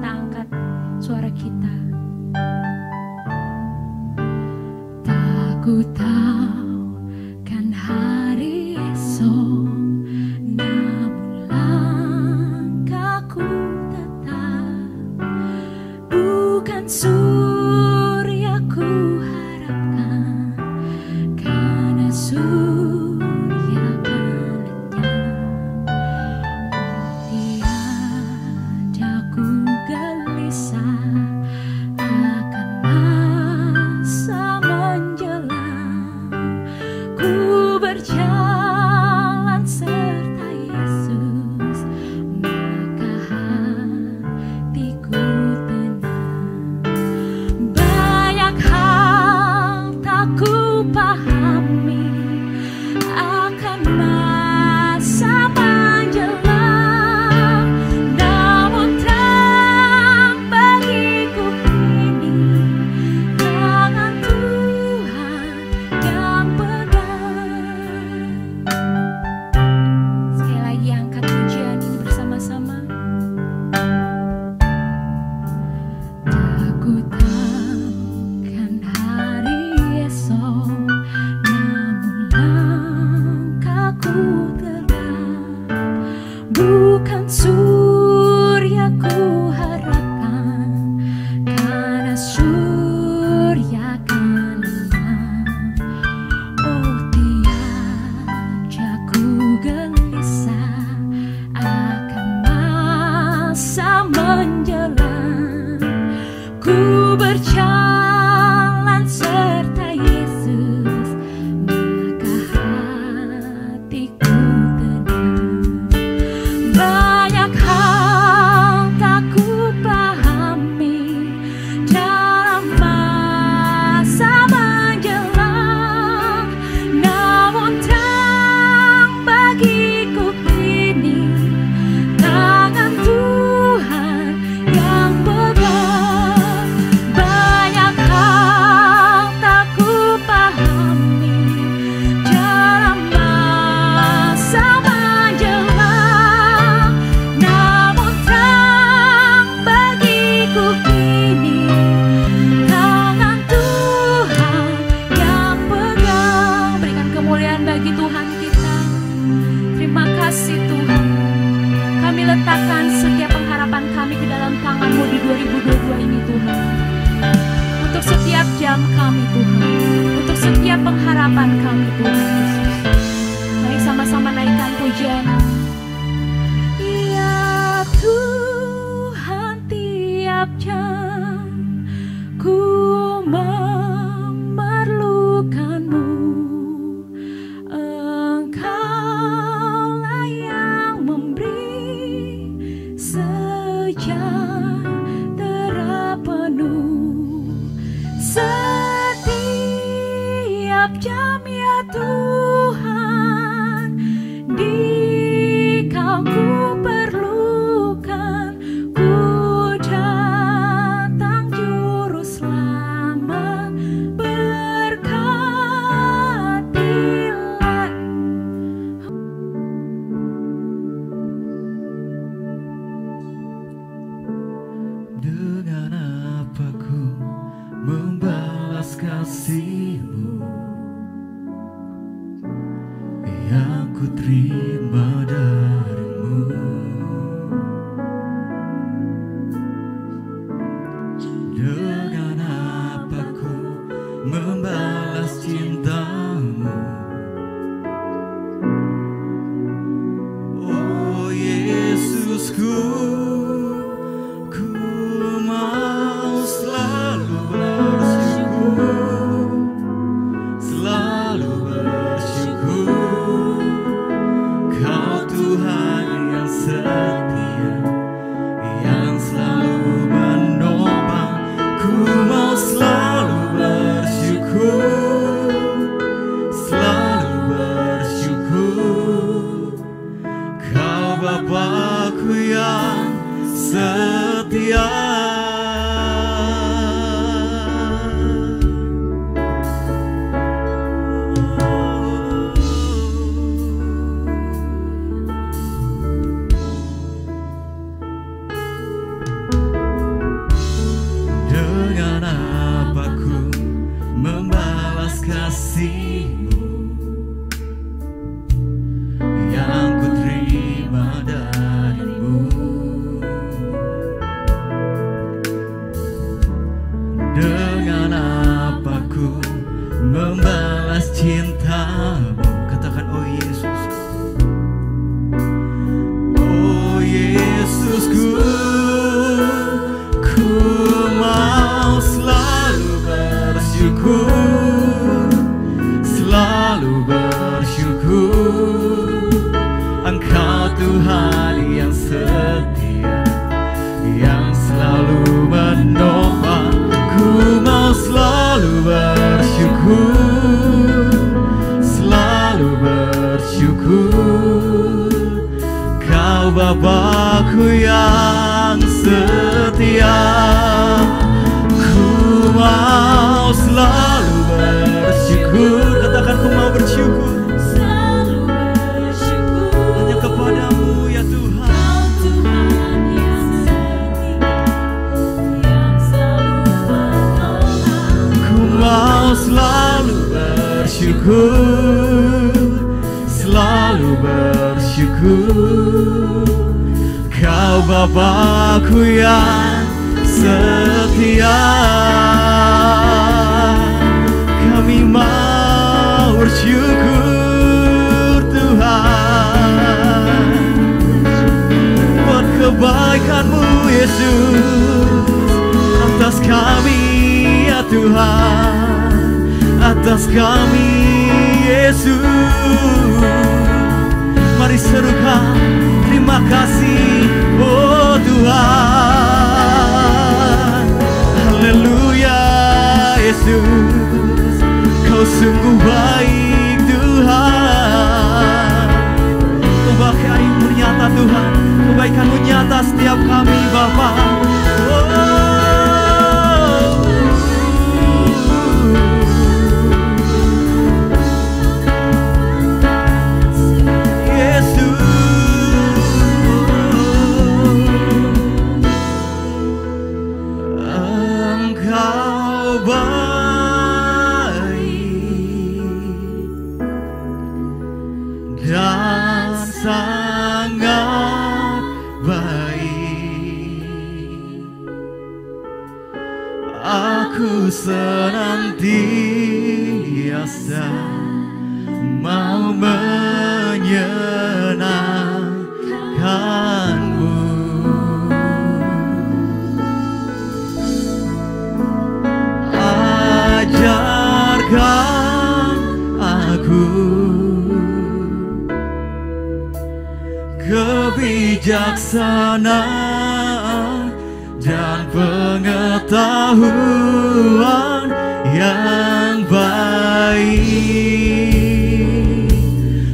kita angkat suara kita. Tak ku tahu kan hari esok, namun langkahku tetap bukan surya ku harapkan, karena surya akan lenyap. Tiada ku gelisah akan masa menjelang, ku berjalan serta Yesus, maka hatiku tenang. Banyak hal tak ku pahami akan masa menjelang, namun terang bagiku kini tangan Tuhan yang pegang. Sekali lagi angkat pujian ini bersama-sama. Aku takkan hari esok, namun langkahku tegak, bukan surya ku harapkan, karena surya akan lenyap. Oh, tiada ku gelisah akan masa menjelang, ku berjalan serta Yesus, maka hatiku tenang. Banyak hal tak ku pahami dalam masa menjelang, namun terang bagiku kini tangan Tuhan yang pegang. Banyak hal tak ku pahami dalam masa menjelang, namun terang bagiku kini tangan Tuhan yang pegang. Berikan kemuliaan bagi Tuhan kita. Terima kasih Tuhan. Kami letakkan setiap pengharapan kami ke dalam tangan-Mu di 2022 ini Tuhan. Untuk setiap jam kami Tuhan, untuk setiap pengharapan kami Tuhan Yesus. Mari sama-sama naikkan pujian. Ya Tuhan, tiap jam ku memerlukan-Mu. Engkaulah yang memberi sejahtera penuh setiap jam ya Tuhan. Di Kau ku perlukan, ku datang juru selamat, berkatilah. Dengan apa ku membalas kasih-Mu yang ku terima dari-Mu? Dengan apa ku membalas cinta-Mu? Oh Yesusku, ku mau selalu bersyukur kasih-Mu yang ku terima dari-Mu. Dengan apa ku membalas cinta-Mu? Katakan, oh Yesus, oh Yesusku, ku mau selalu bersyukur, selalu bersyukur. Engkau Tuhan yang setia, yang selalu menopang. Ku mau selalu bersyukur, selalu bersyukur. Kau Bapa-Ku yang setia, ku mau selalu bersyukur. Katakan, ku mau bersyukur Selalu bersyukur hanya kepadamu ya Tuhan. Tuhan yang setia, yang selalu menolong. Ku mau selalu bersyukur, selalu bersyukur. Kau Bapa-Ku yang setia, kami mau bersyukur Tuhan buat kebaikan-Mu Yesus atas kami ya Tuhan, atas kami Yesus. Mari serukan terima kasih oh Tuhan. Haleluya Yesus, Kau sungguh baik Tuhan. Kebaikan-Mu nyata Tuhan, kebaikan-Mu nyata setiap kami Bapa. Aku senantiasa mau menyenangkan-Mu. Ajarkan aku kebijaksanaan dan pengetahuan yang baik,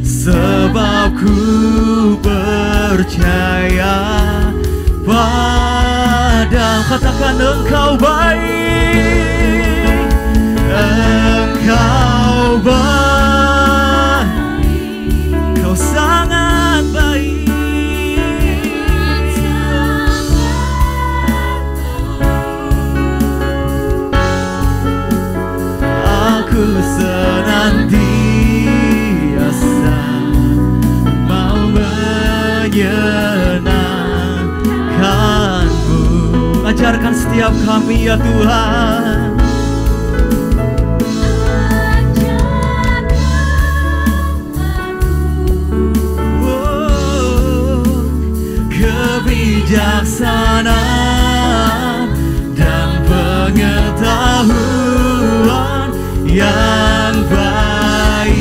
sebab ku percaya padamu. Katakan, Engkau baik, Engkau baik, Kau sangat baik. Aku senantiasa mau menyenangkan-Mu. Ajarkan setiap kami ya Tuhan. Kebijaksanaan dan pengetahuan yang baik,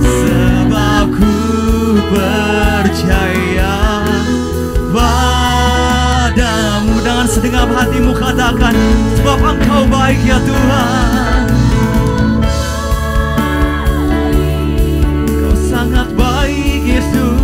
sebab ku percaya padamu. Dengan segenap hatimu katakan, sebab Engkau baik ya Tuhan. Kau sangat baik Yesus.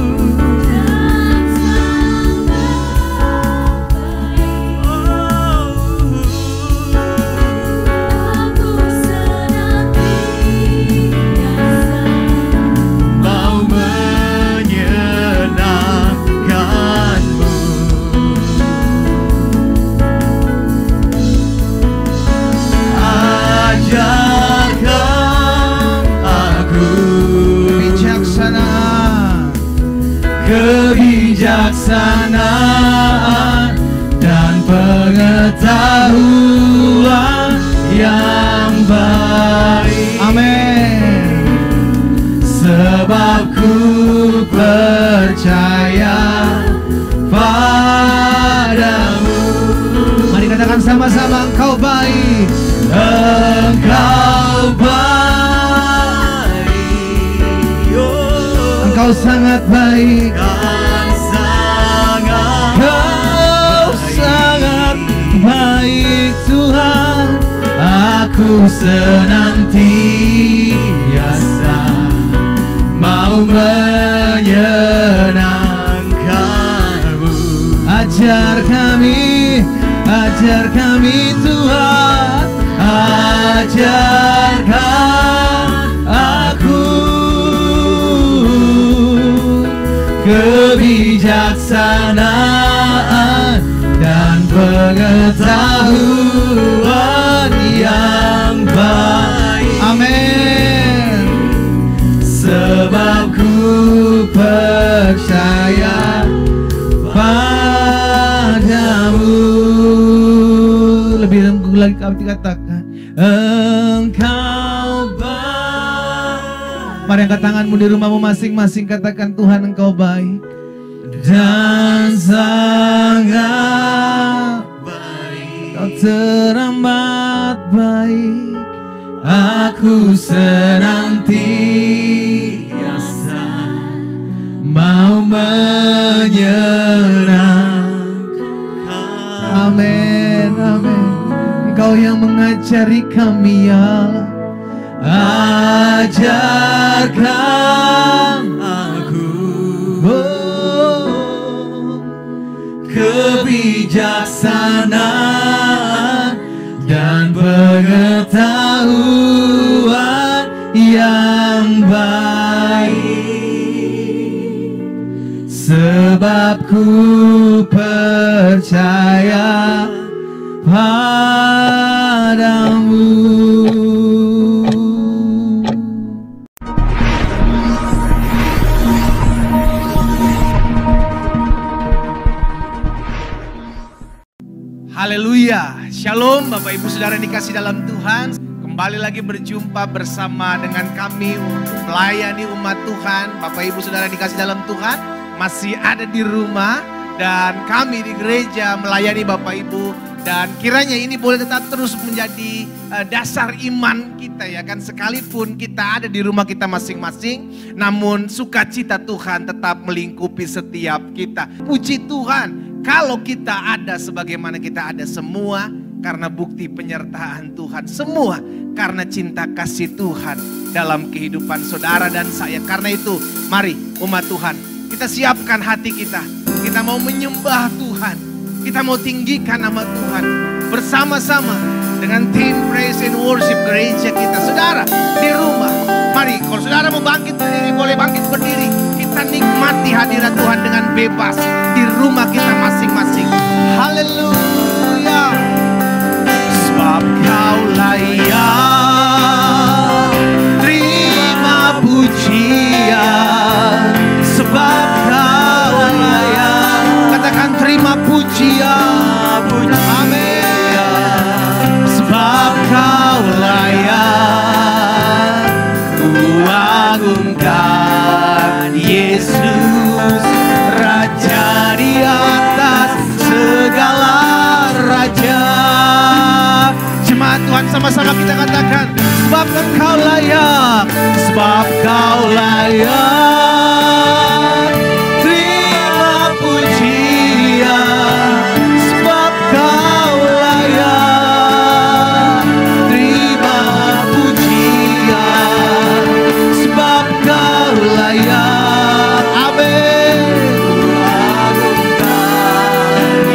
Katakan sama-sama, Engkau baik. Engkau baik. Engkau sangat baik. Engkau sangat baik Tuhan. Aku senantiasa mau menyenangkan-Mu. Ajar kami Tuhan, ajarkan aku kebijaksanaan dan pengetahuan yang baik. Amin. Sebab ku percaya padamu. Lebih lagi kami katakan, Engkau baik. Mari angkat tanganmu di rumahmu masing-masing, katakan, Tuhan Engkau baik dan sangat baik. Kau teramat baik. Aku senantiasa mau menyenangkan. Amin, amin. Engkau yang mengajari kami ya. Ajarkan aku kebijaksanaan dan pengetahuan yang baik. Sebab ku percaya padamu. Haleluya, Shalom Bapak Ibu Saudara yang dikasih dalam Tuhan. Kembali lagi berjumpa bersama dengan kami untuk melayani umat Tuhan. Bapak Ibu Saudara yang dikasih dalam Tuhan masih ada di rumah, dan kami di gereja melayani Bapak Ibu. Dan kiranya ini boleh tetap terus menjadi dasar iman kita ya kan. Sekalipun kita ada di rumah kita masing-masing, namun sukacita Tuhan tetap melingkupi setiap kita. Puji Tuhan. Kalau kita ada sebagaimana kita ada, semua karena bukti penyertaan Tuhan. Semua karena cinta kasih Tuhan dalam kehidupan saudara dan saya. Karena itu mari umat Tuhan, kita siapkan hati kita. Kita mau menyembah Tuhan. Kita mau tinggikan nama Tuhan. Bersama-sama dengan tim Praise and Worship gereja kita. Saudara di rumah, mari kalau saudara mau bangkit berdiri, boleh bangkit berdiri. Kita nikmati hadirat Tuhan dengan bebas di rumah kita masing-masing. Haleluya. Sebab Kau layak terima pujian. Sebab Kau layak, katakan terima pujian. Amin. Sebab Kau layak, ku agungkan Yesus, Raja di atas segala raja. Jemaat Tuhan, sama-sama kita katakan, sebab Engkau layak, sebab Kau layak terima pujian. Sebab Kau layak terima pujian. Sebab Kau layak. Amin.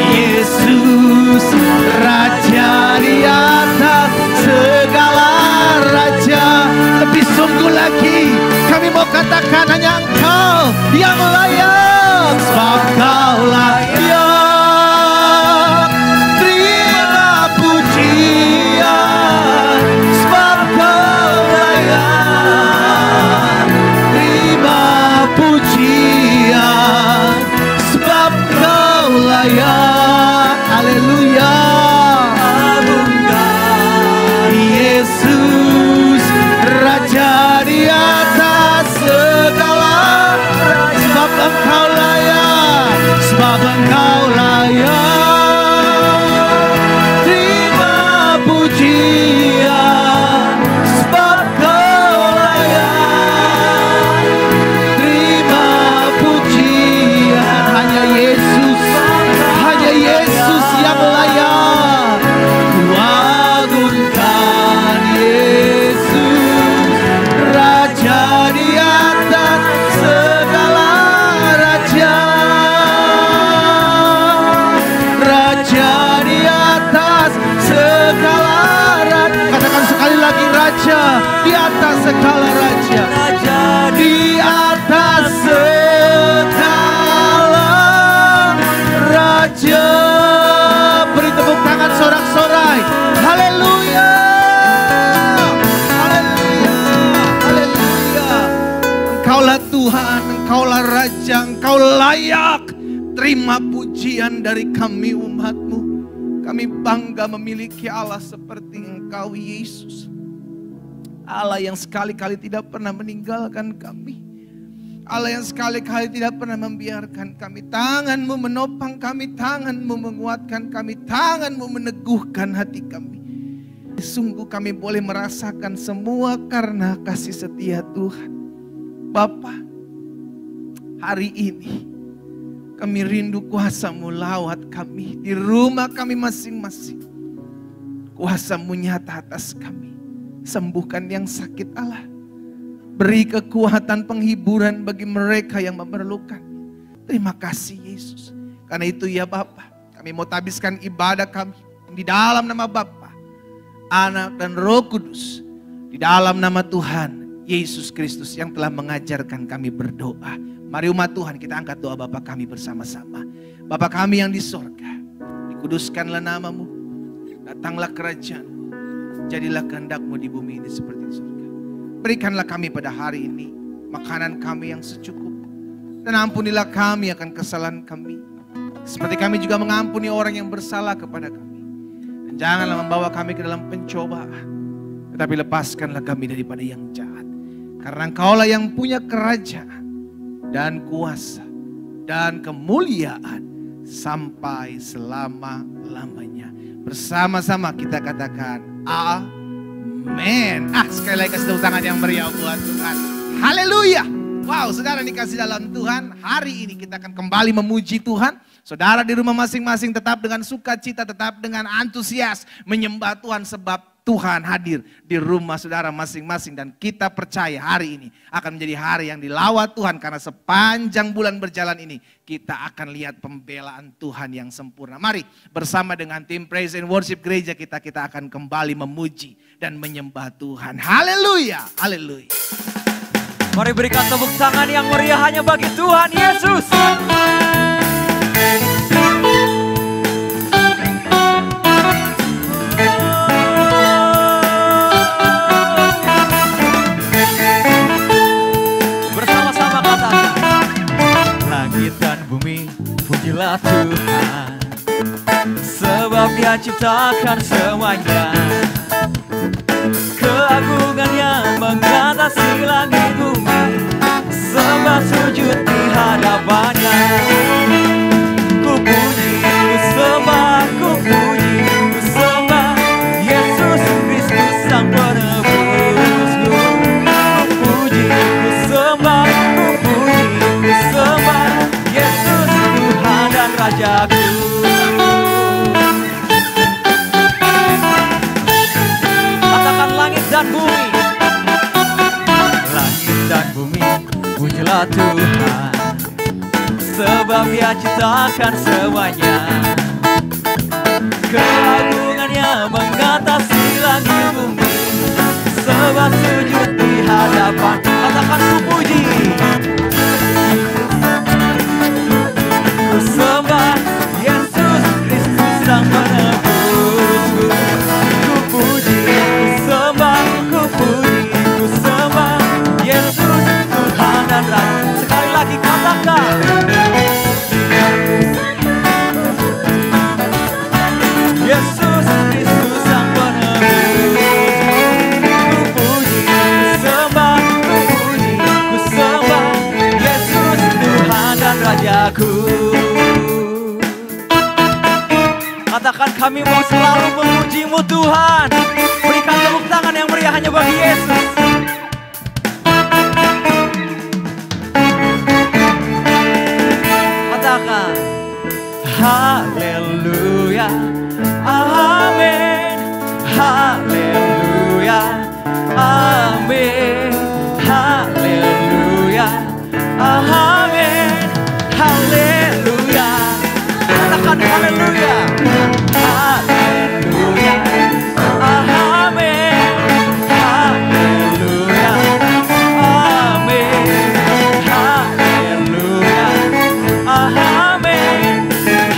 Yesus, Raja di atas segala raja. Lebih sungguh lagi kami mau katakan, Ya Engkau layak terima pujian dari kami umat-Mu. Kami bangga memiliki Allah seperti Engkau Yesus. Allah yang sekali-kali tidak pernah meninggalkan kami. Allah yang sekali-kali tidak pernah membiarkan kami. Tangan-Mu menopang kami, Tangan-Mu menguatkan kami, Tangan-Mu meneguhkan hati kami. Sungguh kami boleh merasakan semua karena kasih setia Tuhan. Bapa, hari ini kami rindu kuasa-Mu lawat kami di rumah kami masing-masing. Kuasa-Mu nyata atas kami. Sembuhkan yang sakit Allah. Beri kekuatan penghiburan bagi mereka yang memerlukan. Terima kasih Yesus. Karena itu ya Bapa, kami mau tabiskan ibadah kami di dalam nama Bapa, Anak dan Roh Kudus. Di dalam nama Tuhan Yesus Kristus yang telah mengajarkan kami berdoa. Mari umat Tuhan kita angkat doa Bapa kami bersama-sama. Bapa kami yang di sorga, dikuduskanlah nama-Mu, datanglah kerajaan-Mu, jadilah kehendak-Mu di bumi ini seperti di sorga. Berikanlah kami pada hari ini makanan kami yang secukupnya, dan ampunilah kami akan kesalahan kami, seperti kami juga mengampuni orang yang bersalah kepada kami. Dan janganlah membawa kami ke dalam pencobaan, tetapi lepaskanlah kami daripada yang jahat. Karena Engkaulah yang punya kerajaan dan kuasa dan kemuliaan sampai selama-lamanya. Bersama-sama kita katakan amin. Sekali lagi kasih tepuk tangan yang meriah buat Tuhan. Haleluya. Wow, saudara dikasih dalam Tuhan, hari ini kita akan kembali memuji Tuhan. Saudara di rumah masing-masing tetap dengan sukacita, tetap dengan antusias menyembah Tuhan sebab Tuhan hadir di rumah saudara masing-masing. Dan kita percaya hari ini akan menjadi hari yang dilawat Tuhan. Karena sepanjang bulan berjalan ini kita akan lihat pembelaan Tuhan yang sempurna. Mari bersama dengan tim Praise and Worship Gereja kita akan kembali memuji dan menyembah Tuhan. Haleluya, haleluya. Mari berikan tepuk tangan yang meriah hanya bagi Tuhan Yesus. Pujilah Tuhan, sebab Dia ciptakan semuanya. Keagungannya mengatasi langit bumi, sembah sujud di hadapannya. Ku puji, ku sembah, ku puji, ku sembah Yesus Kristus Sang Penebusku. Ku puji, ku sembah, ku puji, ku sembah Yesus Tuhan dan Rajaku. Katakan langit dan bumi. Langit dan bumi, pujilah Tuhan, sebab Dia ciptakan semuanya. Keagungannya mengatasi langit bumi, sembah sujud di hadapan. Katakan ku puji, ku sembah Yesus Kristus Sang Penebusku. Ku puji, ku sembah, ku puji, ku sembah Yesus Tuhan dan Raja. Sekali lagi katakan, Yesus Kristus Sang Penebusku. Ku puji, ku sembah, ku puji, ku sembah Yesus Tuhan dan Rajaku. Katakan kami mau selalu memuji-Mu Tuhan. Berikan tepuk tangan yang meriah hanya bagi Yesus. Katakan haleluya, amin, haleluya, amin, haleluya, amin, haleluya. Katakan haleluya, haleluya, amin, haleluya, amin, haleluya, amin,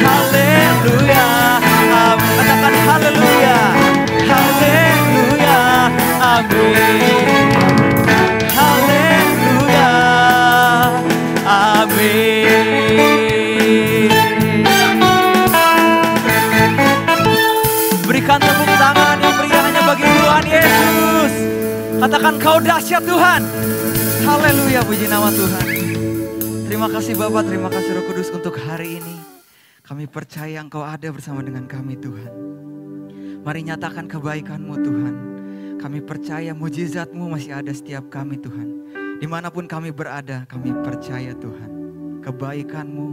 haleluya, amin. Katakan haleluya, haleluya, amin, haleluya, amin. Katakan kau dahsyat Tuhan. Haleluya, puji nama Tuhan. Terima kasih Bapa, terima kasih Roh Kudus untuk hari ini. Kami percaya Engkau ada bersama dengan kami Tuhan. Mari nyatakan kebaikan-Mu Tuhan. Kami percaya mujizat-Mu masih ada setiap kami Tuhan. Dimanapun kami berada, kami percaya Tuhan. Kebaikan-Mu,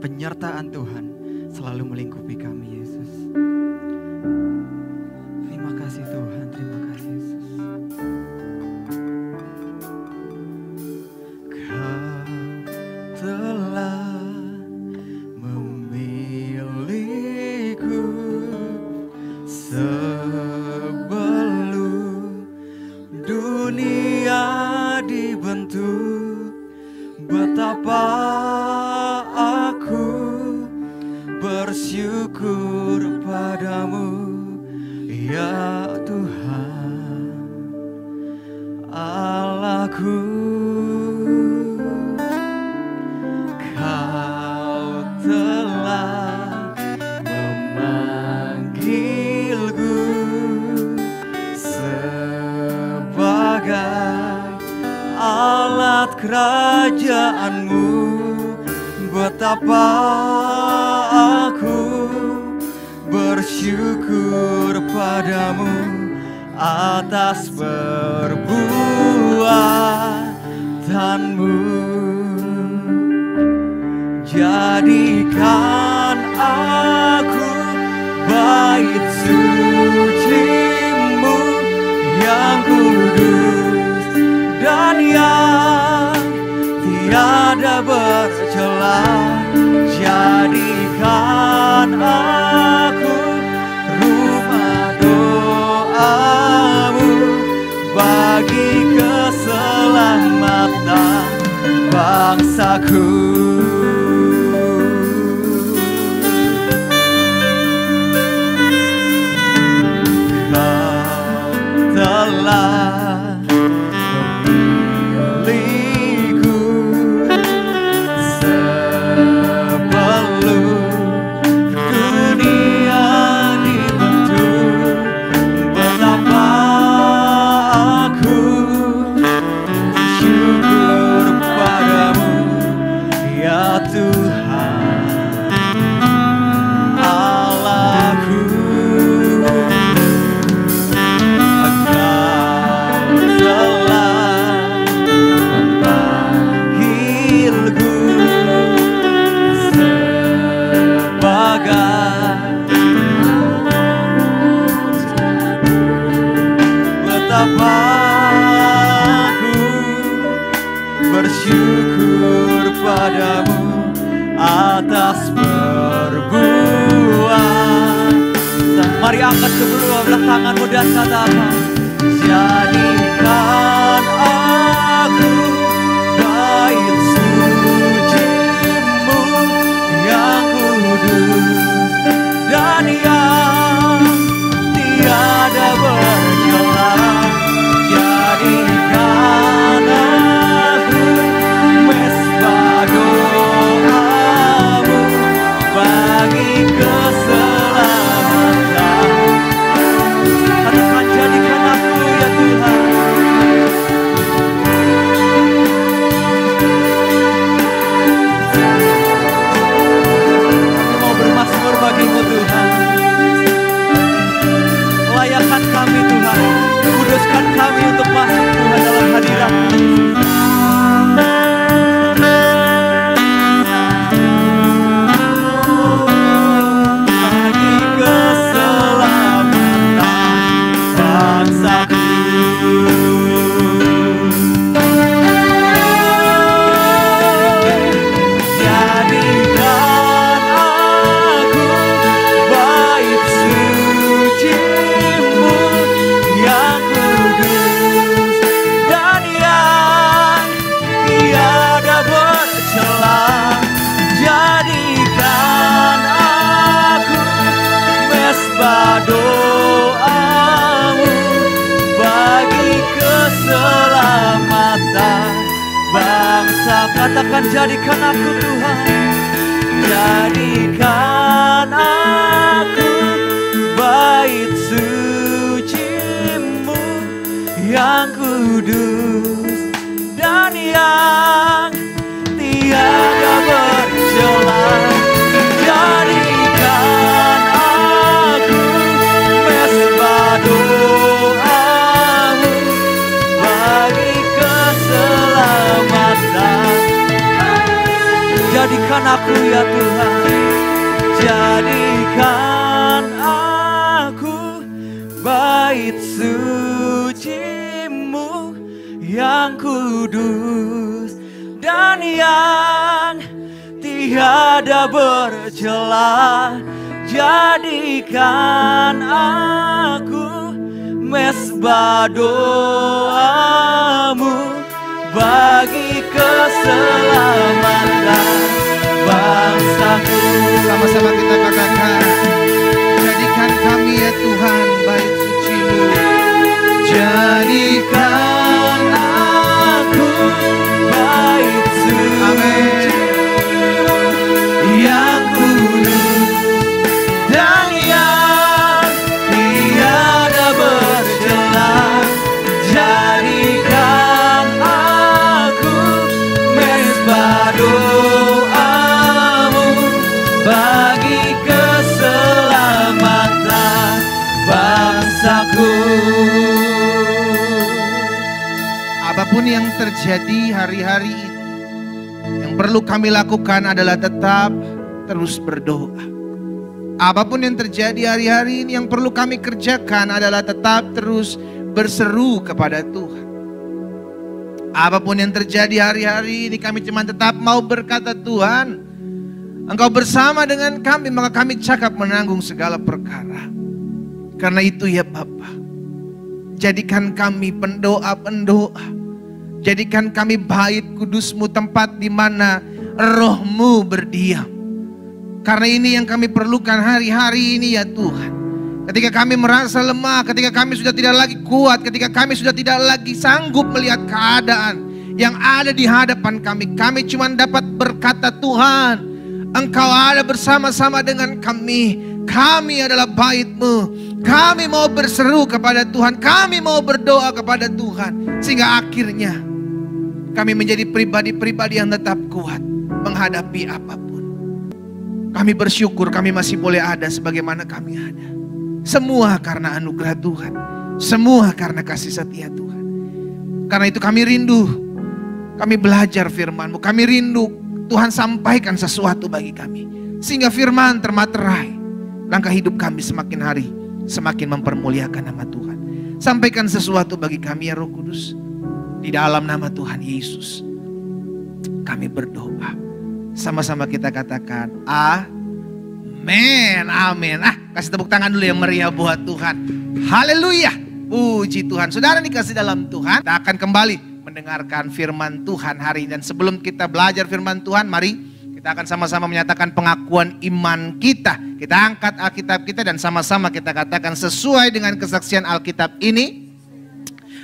penyertaan Tuhan selalu melingkupi kami Yesus. Terima kasih Tuhan, terima kasih Yesus. Kau telah memilihku sebelum dunia dibentuk. Betapa aku bersyukur padamu ya Tuhan Allahku. Kau telah memanggilku sebagai alat kerajaan-Mu. Betapa aku bersyukur padamu atas perbuatanmu. Jadikan aku bait suci-Mu yang kudus dan yang tiada bercela. Jadikan aku rumah doa-Mu bagi keselamatan bangsaku. Kau telah memilihku sebelum dunia dibentuk. Betapa aku bersyukur padamu ya Tuhan Allahku. Engkau telah memanggilku betapa aku bersyukur padamu atas perbuatan. Mari angkat kedua belah tanganmu dan katakan, jadikan aku bait suci-Mu yang kudus dan yang tiada bercela. Jadikan aku mesbah doa-Mu bagi keselamatan. Katakan jadikan aku ya Tuhan. Kami mau bermazmur bagi-Mu Tuhan. Layakan kami Tuhan, kuduskan kami untuk masuk Tuhan dalam hadirat-Mu. Bagi keselamatan bangsaku. Jadikan aku bait suci-Mu yang kudus dan yang tiada bercela. Jadikan aku mesbah doa-Mu bagi keselamatan bangsa. Katakan jadikan aku Tuhan. Jadikan aku bait suci-Mu yang yang kudus dan yang tiada bercelah. Jadikan aku mesbah doamu bagi keselamatan. Jadikan aku ya Tuhan, jadikan aku bait suci-Mu yang kudus dan yang tiada bercelah. Jadikan aku mesbah doamu bagi keselamatan bangsaku. Sama-sama kita katakan, jadikan kami ya Tuhan bait suci-Mu. Jadikan aku bait suci yang kudus dan yang tiada bercelah. Jadikan aku mesbah doamu bagi keselamatan bangsaku. Apapun yang terjadi hari-hari ini, yang perlu kami lakukan adalah tetap terus berdoa. Apapun yang terjadi hari-hari ini, yang perlu kami kerjakan adalah tetap terus berseru kepada Tuhan. Apapun yang terjadi hari-hari ini, kami cuma tetap mau berkata, Tuhan, Engkau bersama dengan kami, maka kami cakap menanggung segala perkara. Karena itu ya Bapa, jadikan kami pendoa-pendoa. Jadikan kami bait kudus-Mu, tempat di mana Roh-Mu berdiam. Karena ini yang kami perlukan hari-hari ini ya Tuhan. Ketika kami merasa lemah, ketika kami sudah tidak lagi kuat, ketika kami sudah tidak lagi sanggup melihat keadaan yang ada di hadapan kami cuma dapat berkata, Tuhan, Engkau ada bersama-sama dengan kami. Kami adalah bait-Mu. Kami mau berseru kepada Tuhan. Kami mau berdoa kepada Tuhan. Sehingga akhirnya kami menjadi pribadi-pribadi yang tetap kuat menghadapi apapun. Kami bersyukur kami masih boleh ada sebagaimana kami ada. Semua karena anugerah Tuhan. Semua karena kasih setia Tuhan. Karena itu kami rindu. Kami belajar firman-Mu. Kami rindu Tuhan sampaikan sesuatu bagi kami. Sehingga firman termaterai. Langkah hidup kami semakin hari semakin mempermuliakan nama Tuhan. Sampaikan sesuatu bagi kami ya Roh Kudus. Di dalam nama Tuhan Yesus kami berdoa. Sama-sama kita katakan amin, amin. Kasih tepuk tangan dulu yang meriah buat Tuhan. Haleluya, puji Tuhan. Saudara dikasih dalam Tuhan, kita akan kembali mendengarkan firman Tuhan hari ini. Dan sebelum kita belajar firman Tuhan, mari kita akan sama-sama menyatakan pengakuan iman kita. Kita angkat Alkitab kita dan sama-sama kita katakan sesuai dengan kesaksian Alkitab ini.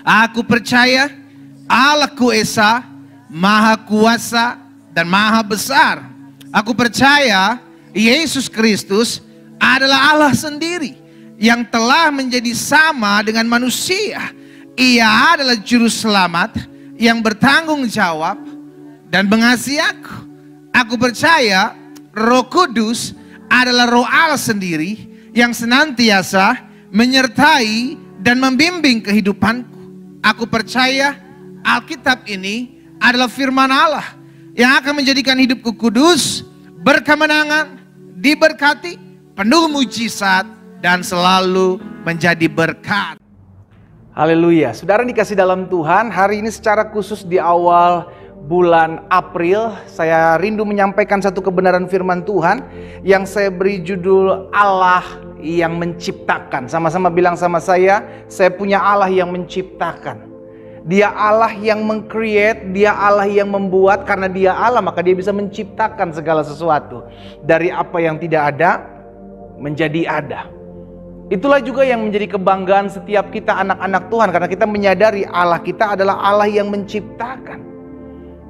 Aku percaya Allahku Esa, Maha Kuasa dan Maha Besar. Aku percaya Yesus Kristus adalah Allah sendiri yang telah menjadi sama dengan manusia. Ia adalah juru selamat yang bertanggung jawab dan mengasihi aku. Aku percaya Roh Kudus adalah Roh Allah sendiri yang senantiasa menyertai dan membimbing kehidupanku. Aku percaya Alkitab ini adalah firman Allah yang akan menjadikan hidupku kudus, berkemenangan, diberkati, penuh mujizat, dan selalu menjadi berkat. Haleluya. Saudara dikasih dalam Tuhan, hari ini secara khusus di awal bulan April, saya rindu menyampaikan satu kebenaran firman Tuhan yang saya beri judul Allah yang menciptakan. Sama-sama bilang sama saya punya Allah yang menciptakan. Dia Allah yang meng-create, Dia Allah yang membuat. Karena Dia Allah maka Dia bisa menciptakan segala sesuatu. Dari apa yang tidak ada menjadi ada. Itulah juga yang menjadi kebanggaan setiap kita anak-anak Tuhan. Karena kita menyadari Allah kita adalah Allah yang menciptakan.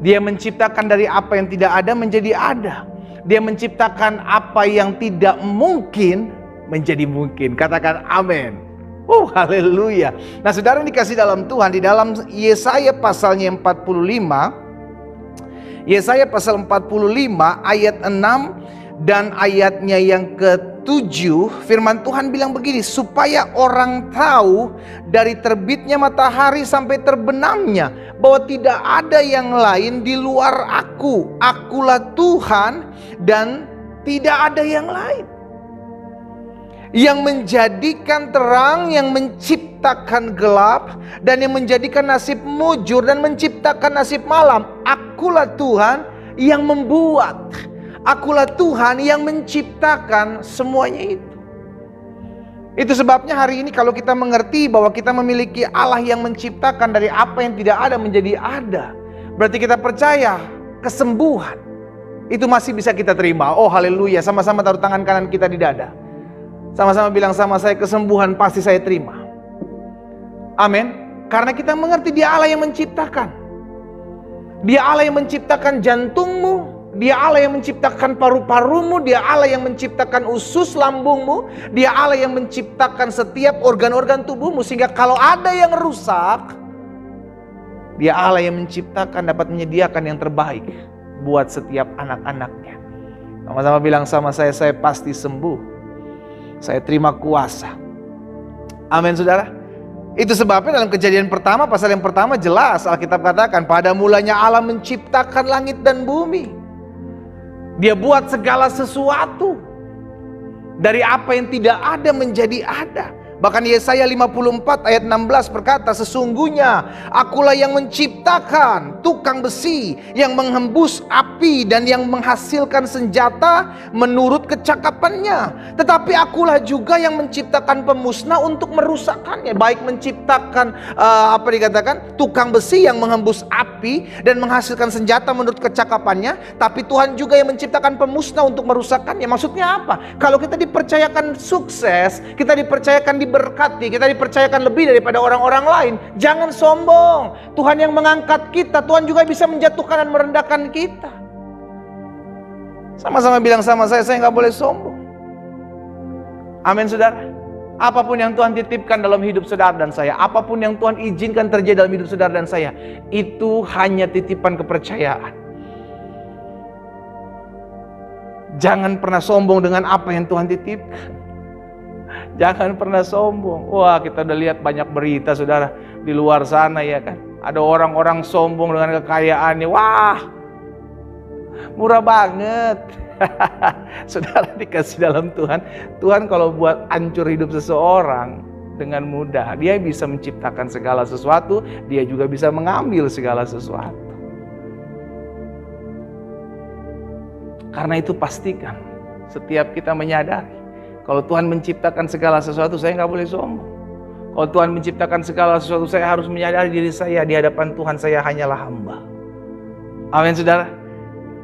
Dia menciptakan dari apa yang tidak ada menjadi ada. Dia menciptakan apa yang tidak mungkin menjadi mungkin. Katakan amin. Oh, haleluya. Nah, saudara yang dikasih dalam Tuhan, di dalam Yesaya pasalnya 45, Yesaya pasal 45 ayat 6 dan ayatnya yang ke-7, firman Tuhan bilang begini, supaya orang tahu dari terbitnya matahari sampai terbenamnya, bahwa tidak ada yang lain di luar aku. Akulah Tuhan dan tidak ada yang lain. Yang menjadikan terang, yang menciptakan gelap, dan yang menjadikan nasib mujur dan menciptakan nasib malam. Akulah Tuhan yang membuat. Akulah Tuhan yang menciptakan semuanya itu. Itu sebabnya hari ini kalau kita mengerti bahwa kita memiliki Allah yang menciptakan dari apa yang tidak ada menjadi ada, berarti kita percaya kesembuhan itu masih bisa kita terima. Oh haleluya, sama-sama taruh tangan kanan kita di dada. Sama-sama bilang sama saya, kesembuhan pasti saya terima. Amin. Karena kita mengerti dia Allah yang menciptakan. Dia Allah yang menciptakan jantungmu. Dia Allah yang menciptakan paru-parumu. Dia Allah yang menciptakan usus lambungmu. Dia Allah yang menciptakan setiap organ-organ tubuhmu. Sehingga kalau ada yang rusak, dia Allah yang menciptakan, dapat menyediakan yang terbaik buat setiap anak-anaknya. Sama-sama bilang sama saya pasti sembuh. Saya terima kuasa. Amin saudara. Itu sebabnya dalam Kejadian pertama, pasal yang pertama jelas Alkitab katakan, pada mulanya Allah menciptakan langit dan bumi. Dia buat segala sesuatu. Dari apa yang tidak ada menjadi ada. Bahkan Yesaya 54 ayat 16 berkata, sesungguhnya akulah yang menciptakan tukang besi, yang menghembus api dan yang menghasilkan senjata menurut kecakapannya. Tetapi akulah juga yang menciptakan pemusnah untuk merusakkannya. Baik menciptakan tukang besi yang menghembus api dan menghasilkan senjata menurut kecakapannya, tapi Tuhan juga yang menciptakan pemusnah untuk merusakkannya. Maksudnya apa? Kalau kita dipercayakan sukses, kita dipercayakan diberkati, kita dipercayakan lebih daripada orang-orang lain, jangan sombong. Tuhan yang mengangkat kita, Tuhan juga bisa menjatuhkan dan merendahkan kita. Sama-sama bilang sama saya nggak boleh sombong. Amin saudara. Apapun yang Tuhan titipkan dalam hidup saudara dan saya, apapun yang Tuhan izinkan terjadi dalam hidup saudara dan saya, itu hanya titipan kepercayaan. Jangan pernah sombong dengan apa yang Tuhan titipkan. Jangan pernah sombong. Wah, kita udah lihat banyak berita saudara di luar sana ya kan. Ada orang-orang sombong dengan kekayaannya. Wah, murah banget. Saudara dikasih dalam Tuhan. Tuhan kalau buat hancur hidup seseorang dengan mudah. Dia bisa menciptakan segala sesuatu. Dia juga bisa mengambil segala sesuatu. Karena itu pastikan setiap kita menyadari, kalau Tuhan menciptakan segala sesuatu, saya nggak boleh sombong. Kalau Tuhan menciptakan segala sesuatu, saya harus menyadari diri saya di hadapan Tuhan, saya hanyalah hamba. Amin saudara.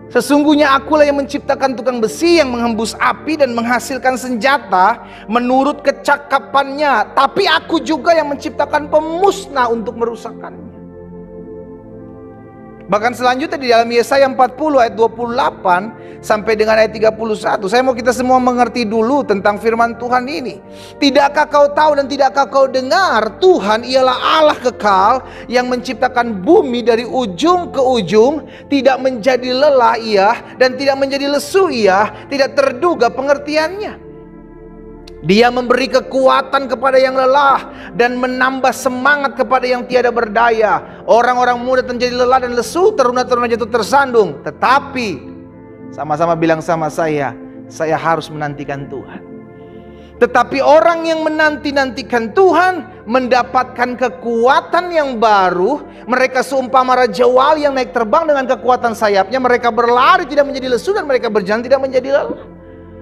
Sesungguhnya akulah yang menciptakan tukang besi yang menghembus api dan menghasilkan senjata menurut kecakapannya. Tapi aku juga yang menciptakan pemusnah untuk merusakkannya. Bahkan selanjutnya di dalam Yesaya 40 ayat 28 sampai dengan ayat 31. Saya mau kita semua mengerti dulu tentang firman Tuhan ini. Tidakkah kau tahu dan tidakkah kau dengar, Tuhan ialah Allah kekal yang menciptakan bumi dari ujung ke ujung. Tidak menjadi lelah ia dan tidak menjadi lesu ia, tidak terduga pengertiannya. Dia memberi kekuatan kepada yang lelah dan menambah semangat kepada yang tiada berdaya. Orang-orang muda menjadi lelah dan lesu, teruna-teruna jatuh tersandung. Tetapi sama-sama bilang sama saya harus menantikan Tuhan. Tetapi orang yang menanti-nantikan Tuhan mendapatkan kekuatan yang baru. Mereka seumpama raja wali yang naik terbang dengan kekuatan sayapnya. Mereka berlari tidak menjadi lesu dan mereka berjalan tidak menjadi lelah.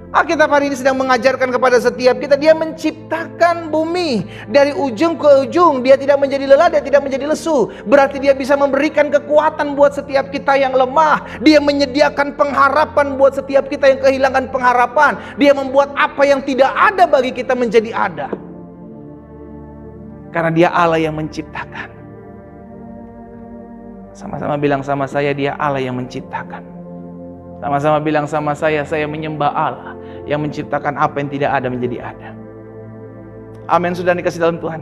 Alkitab hari ini sedang mengajarkan kepada setiap kita, dia menciptakan bumi dari ujung ke ujung. Dia tidak menjadi lelah, dia tidak menjadi lesu. Berarti dia bisa memberikan kekuatan buat setiap kita yang lemah. Dia menyediakan pengharapan buat setiap kita yang kehilangan pengharapan. Dia membuat apa yang tidak ada bagi kita menjadi ada. Karena dia Allah yang menciptakan. Sama-sama bilang sama saya, dia Allah yang menciptakan. Sama-sama bilang sama saya menyembah Allah yang menciptakan apa yang tidak ada menjadi ada. Amin, sudah dikasih dalam Tuhan.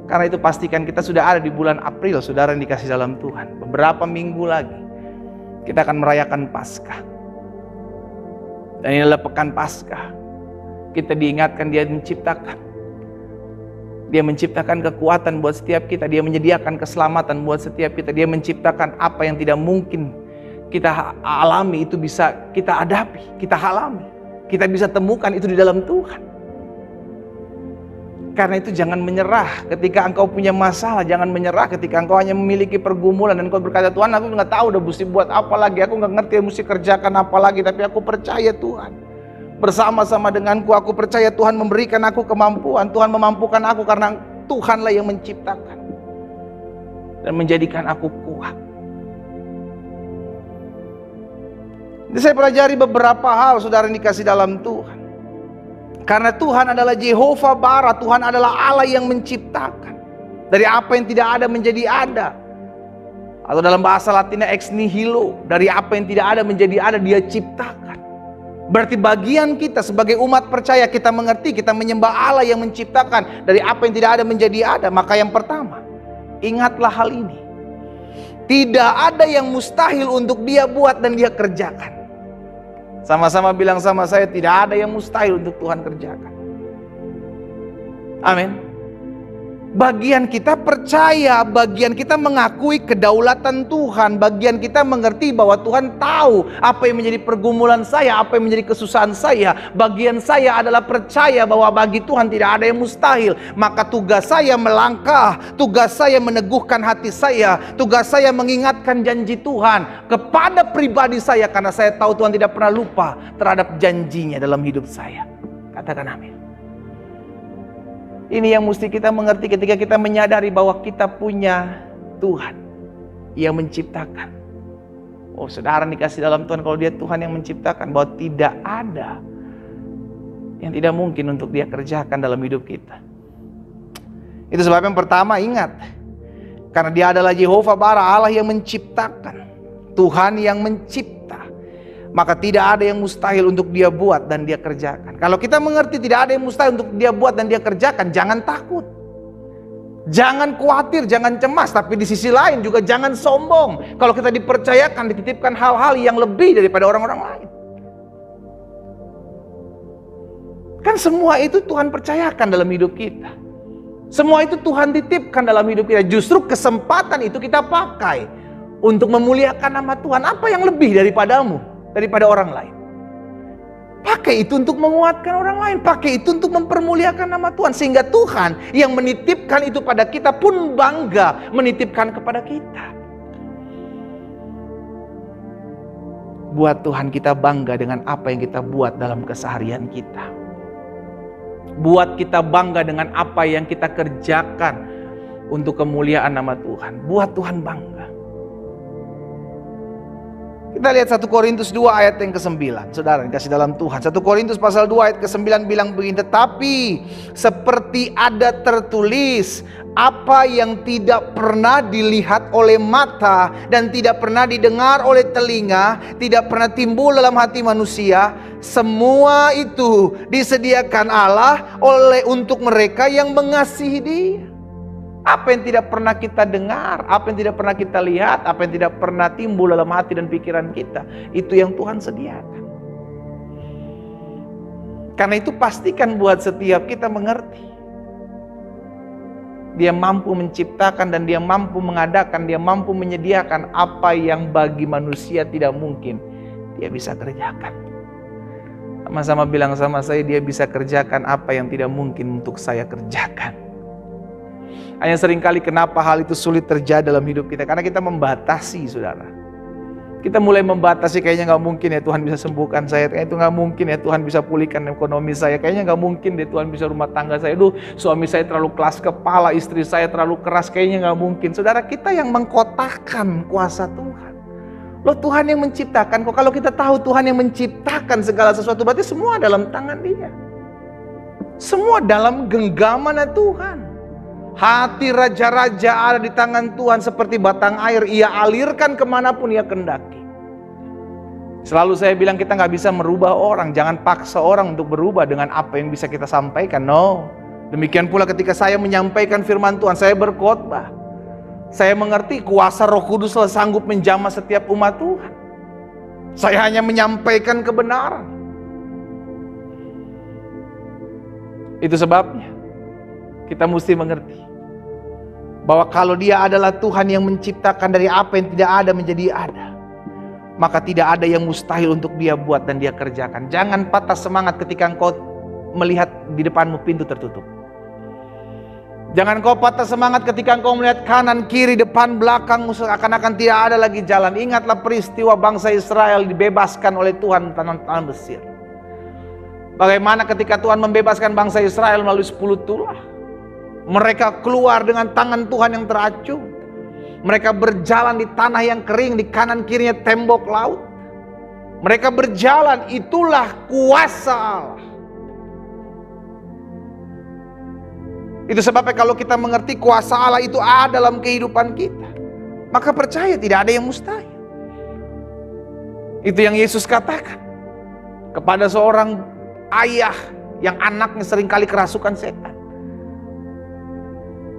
Karena itu pastikan kita sudah ada di bulan April, saudara yang dikasih dalam Tuhan. Beberapa minggu lagi kita akan merayakan Paskah. Dan ini adalah pekan Paskah. Kita diingatkan Dia menciptakan. Dia menciptakan kekuatan buat setiap kita. Dia menyediakan keselamatan buat setiap kita. Dia menciptakan apa yang tidak mungkin kita alami, itu bisa kita hadapi, kita alami. Kita bisa temukan itu di dalam Tuhan. Karena itu jangan menyerah ketika engkau punya masalah. Jangan menyerah ketika engkau hanya memiliki pergumulan dan engkau berkata, Tuhan aku nggak tahu udah mesti buat apa lagi. Aku nggak ngerti mesti kerjakan apa lagi. Tapi aku percaya Tuhan bersama-sama denganku. Aku percaya Tuhan memberikan aku kemampuan. Tuhan memampukan aku karena Tuhanlah yang menciptakan dan menjadikan aku kuat. Jadi saya pelajari beberapa hal, saudara yang dikasih dalam Tuhan. Karena Tuhan adalah Jehovah Bara, Tuhan adalah Allah yang menciptakan. Dari apa yang tidak ada menjadi ada. Atau dalam bahasa Latinnya ex nihilo, dari apa yang tidak ada menjadi ada, Dia ciptakan. Berarti bagian kita sebagai umat percaya, kita mengerti, kita menyembah Allah yang menciptakan. Dari apa yang tidak ada menjadi ada. Maka yang pertama, ingatlah hal ini. Tidak ada yang mustahil untuk Dia buat dan Dia kerjakan. Sama-sama bilang sama saya, tidak ada yang mustahil untuk Tuhan kerjakan. Amin. Bagian kita percaya, bagian kita mengakui kedaulatan Tuhan, bagian kita mengerti bahwa Tuhan tahu apa yang menjadi pergumulan saya, apa yang menjadi kesusahan saya. Bagian saya adalah percaya bahwa bagi Tuhan tidak ada yang mustahil. Maka tugas saya melangkah, tugas saya meneguhkan hati saya, tugas saya mengingatkan janji Tuhan kepada pribadi saya, karena saya tahu Tuhan tidak pernah lupa terhadap janjinya dalam hidup saya. Katakan amin. Ini yang mesti kita mengerti ketika kita menyadari bahwa kita punya Tuhan yang menciptakan. Oh, saudara dikasih dalam Tuhan, kalau Dia Tuhan yang menciptakan, bahwa tidak ada yang tidak mungkin untuk Dia kerjakan dalam hidup kita. Itu sebab yang pertama, ingat. Karena Dia adalah Jehovah Bara, Allah yang menciptakan. Tuhan yang mencipta. Maka tidak ada yang mustahil untuk Dia buat dan Dia kerjakan. Kalau kita mengerti tidak ada yang mustahil untuk Dia buat dan Dia kerjakan, jangan takut. Jangan khawatir, jangan cemas. Tapi di sisi lain juga jangan sombong. Kalau kita dipercayakan, dititipkan hal-hal yang lebih daripada orang-orang lain. Kan semua itu Tuhan percayakan dalam hidup kita. Semua itu Tuhan titipkan dalam hidup kita. Justru kesempatan itu kita pakai untuk memuliakan nama Tuhan. Apa yang lebih daripadamu? Daripada orang lain. Pakai itu untuk menguatkan orang lain. Pakai itu untuk mempermuliakan nama Tuhan. Sehingga Tuhan yang menitipkan itu pada kita pun bangga menitipkan kepada kita. Buat Tuhan kita bangga dengan apa yang kita buat dalam keseharian kita. Buat kita bangga dengan apa yang kita kerjakan untuk kemuliaan nama Tuhan. Buat Tuhan bangga. Kita lihat 1 Korintus 2 ayat yang ke-9. Saudara dikasih dalam Tuhan. 1 Korintus pasal 2 ayat ke-9 bilang begini. Tetapi seperti ada tertulis, apa yang tidak pernah dilihat oleh mata dan tidak pernah didengar oleh telinga, tidak pernah timbul dalam hati manusia, semua itu disediakan Allah untuk mereka yang mengasihi Dia. Apa yang tidak pernah kita dengar, apa yang tidak pernah kita lihat, apa yang tidak pernah timbul dalam hati dan pikiran kita, itu yang Tuhan sediakan. Karena itu pastikan buat setiap kita mengerti. Dia mampu menciptakan dan Dia mampu mengadakan, Dia mampu menyediakan apa yang bagi manusia tidak mungkin, Dia bisa kerjakan. Sama-sama bilang sama saya, Dia bisa kerjakan apa yang tidak mungkin untuk saya kerjakan. Hanya seringkali kenapa hal itu sulit terjadi dalam hidup kita, karena kita membatasi, saudara. Kita mulai membatasi, kayaknya nggak mungkin ya Tuhan bisa sembuhkan saya, kayaknya itu nggak mungkin ya Tuhan bisa pulihkan ekonomi saya, kayaknya nggak mungkin deh Tuhan bisa rumah tangga saya, suami saya terlalu keras kepala, istri saya terlalu keras, kayaknya nggak mungkin. Saudara, kita yang mengkotakkan kuasa Tuhan. Loh, Tuhan yang menciptakan kok. Kalau kita tahu Tuhan yang menciptakan segala sesuatu, berarti semua dalam tangan Dia. Semua dalam genggaman Tuhan. Hati raja-raja ada di tangan Tuhan seperti batang air. Ia alirkan kemanapun Ia kehendaki. Selalu saya bilang kita nggak bisa merubah orang. Jangan paksa orang untuk berubah dengan apa yang bisa kita sampaikan. No, Demikian pula ketika saya menyampaikan firman Tuhan, saya berkhotbah, saya mengerti kuasa Roh Kudus sanggup menjamah setiap umat Tuhan. Saya hanya menyampaikan kebenaran. Itu sebabnya kita mesti mengerti bahwa kalau Dia adalah Tuhan yang menciptakan dari apa yang tidak ada menjadi ada, maka tidak ada yang mustahil untuk Dia buat dan Dia kerjakan. Jangan patah semangat ketika engkau melihat di depanmu pintu tertutup. Jangan kau patah semangat ketika engkau melihat kanan, kiri, depan, belakang seakan-akan tidak ada lagi jalan. Ingatlah peristiwa bangsa Israel dibebaskan oleh Tuhan tanah Mesir. Bagaimana ketika Tuhan membebaskan bangsa Israel melalui 10 tulah. Mereka keluar dengan tangan Tuhan yang teracung. Mereka berjalan di tanah yang kering, di kanan kirinya tembok laut. Mereka berjalan, itulah kuasa Allah. Itu sebabnya kalau kita mengerti kuasa Allah itu ada dalam kehidupan kita, maka percaya tidak ada yang mustahil. Itu yang Yesus katakan kepada seorang ayah yang anaknya seringkali kerasukan setan.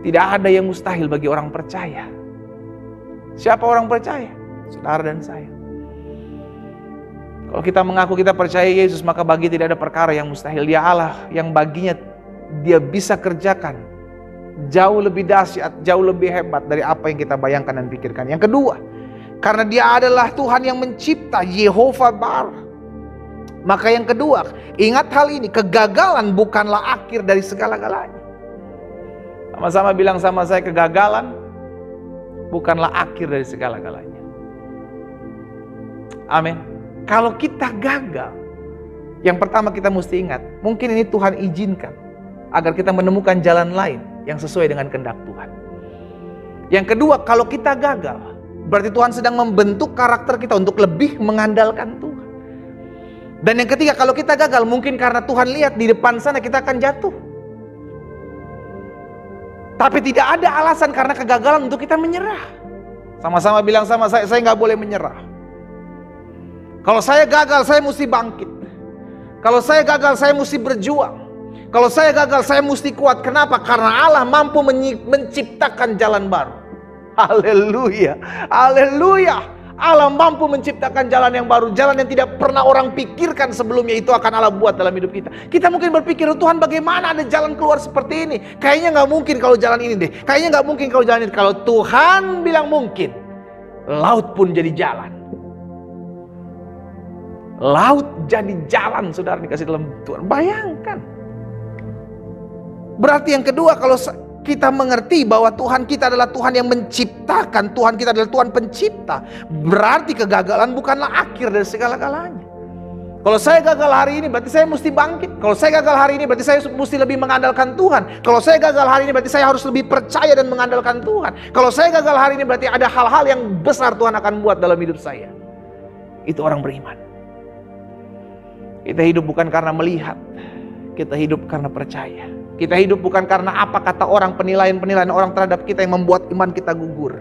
Tidak ada yang mustahil bagi orang percaya. Siapa orang percaya? Saudara dan saya. Kalau kita mengaku kita percaya Yesus, maka bagi tidak ada perkara yang mustahil. Dia Allah yang baginya Dia bisa kerjakan jauh lebih dahsyat, jauh lebih hebat dari apa yang kita bayangkan dan pikirkan. Yang kedua, karena Dia adalah Tuhan yang mencipta, Yehovah Bara. Maka yang kedua, ingat hal ini, kegagalan bukanlah akhir dari segala-galanya. Sama-sama bilang sama saya, kegagalan bukanlah akhir dari segala-galanya. Amin. Kalau kita gagal, yang pertama kita mesti ingat, mungkin ini Tuhan izinkan agar kita menemukan jalan lain yang sesuai dengan kehendak Tuhan. Yang kedua, kalau kita gagal, berarti Tuhan sedang membentuk karakter kita untuk lebih mengandalkan Tuhan. Dan yang ketiga, kalau kita gagal, mungkin karena Tuhan lihat di depan sana kita akan jatuh. Tapi tidak ada alasan karena kegagalan untuk kita menyerah. Sama-sama bilang sama saya nggak boleh menyerah. Kalau saya gagal, saya mesti bangkit. Kalau saya gagal, saya mesti berjuang. Kalau saya gagal, saya mesti kuat. Kenapa? Karena Allah mampu menciptakan jalan baru. Haleluya, haleluya. Allah mampu menciptakan jalan yang baru, jalan yang tidak pernah orang pikirkan sebelumnya, itu akan Allah buat dalam hidup kita. Kita mungkin berpikir, Tuhan bagaimana ada jalan keluar seperti ini? Kayaknya nggak mungkin kalau jalan ini deh. Kayaknya nggak mungkin kalau jalan ini. Kalau Tuhan bilang mungkin, laut pun jadi jalan. Laut jadi jalan, saudara dikasih dalam Tuhan. Bayangkan. Berarti yang kedua, kalau kita mengerti bahwa Tuhan kita adalah Tuhan yang menciptakan, Tuhan kita adalah Tuhan pencipta, berarti kegagalan bukanlah akhir dari segala-galanya. Kalau saya gagal hari ini, berarti saya mesti bangkit. Kalau saya gagal hari ini, berarti saya mesti lebih mengandalkan Tuhan. Kalau saya gagal hari ini, berarti saya harus lebih percaya dan mengandalkan Tuhan. Kalau saya gagal hari ini, berarti ada hal-hal yang besar Tuhan akan buat dalam hidup saya. Itu orang beriman. Kita hidup bukan karena melihat, kita hidup karena percaya. Kita hidup bukan karena apa kata orang, penilaian-penilaian orang terhadap kita yang membuat iman kita gugur.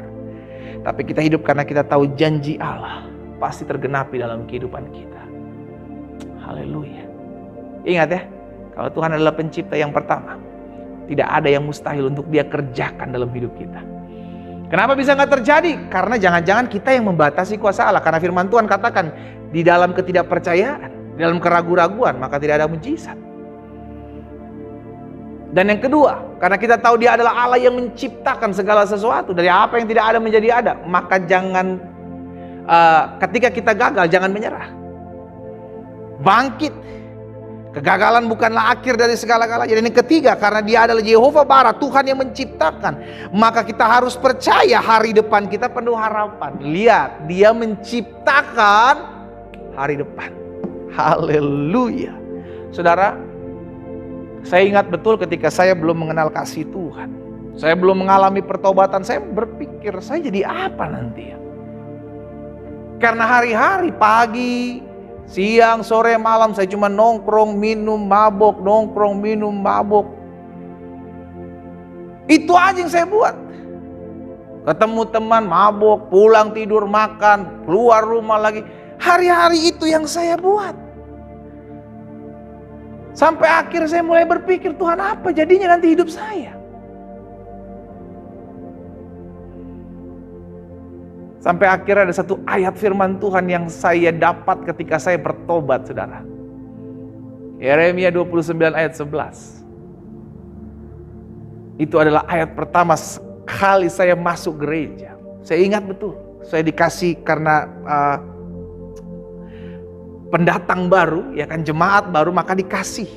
Tapi kita hidup karena kita tahu janji Allah pasti tergenapi dalam kehidupan kita. Haleluya. Ingat ya, kalau Tuhan adalah pencipta yang pertama, tidak ada yang mustahil untuk Dia kerjakan dalam hidup kita. Kenapa bisa nggak terjadi? Karena jangan-jangan kita yang membatasi kuasa Allah. Karena firman Tuhan katakan, di dalam ketidakpercayaan, di dalam keraguan-raguan, maka tidak ada mujizat. Dan yang kedua, karena kita tahu Dia adalah Allah yang menciptakan segala sesuatu. Dari apa yang tidak ada menjadi ada. Maka jangan, ketika kita gagal, jangan menyerah. Bangkit. Kegagalan bukanlah akhir dari segala-galanya. Dan yang ketiga, karena Dia adalah Yehovah Bara, Tuhan yang menciptakan, maka kita harus percaya hari depan kita penuh harapan. Lihat, Dia menciptakan hari depan. Haleluya. Saudara, saya ingat betul ketika saya belum mengenal kasih Tuhan, saya belum mengalami pertobatan, saya berpikir saya jadi apa nanti ya. Karena hari-hari, pagi, siang, sore, malam saya cuma nongkrong, minum, mabok, nongkrong, minum, mabok. Itu aja yang saya buat. Ketemu teman, mabok, pulang tidur, makan, keluar rumah lagi. Hari-hari itu yang saya buat. Sampai akhir saya mulai berpikir, Tuhan apa jadinya nanti hidup saya? Sampai akhirnya ada satu ayat firman Tuhan yang saya dapat ketika saya bertobat, saudara. Yeremia 29 ayat 11. Itu adalah ayat pertama sekali saya masuk gereja. Saya ingat betul. Saya dikasih karena pendatang baru, ya kan, jemaat baru, maka dikasih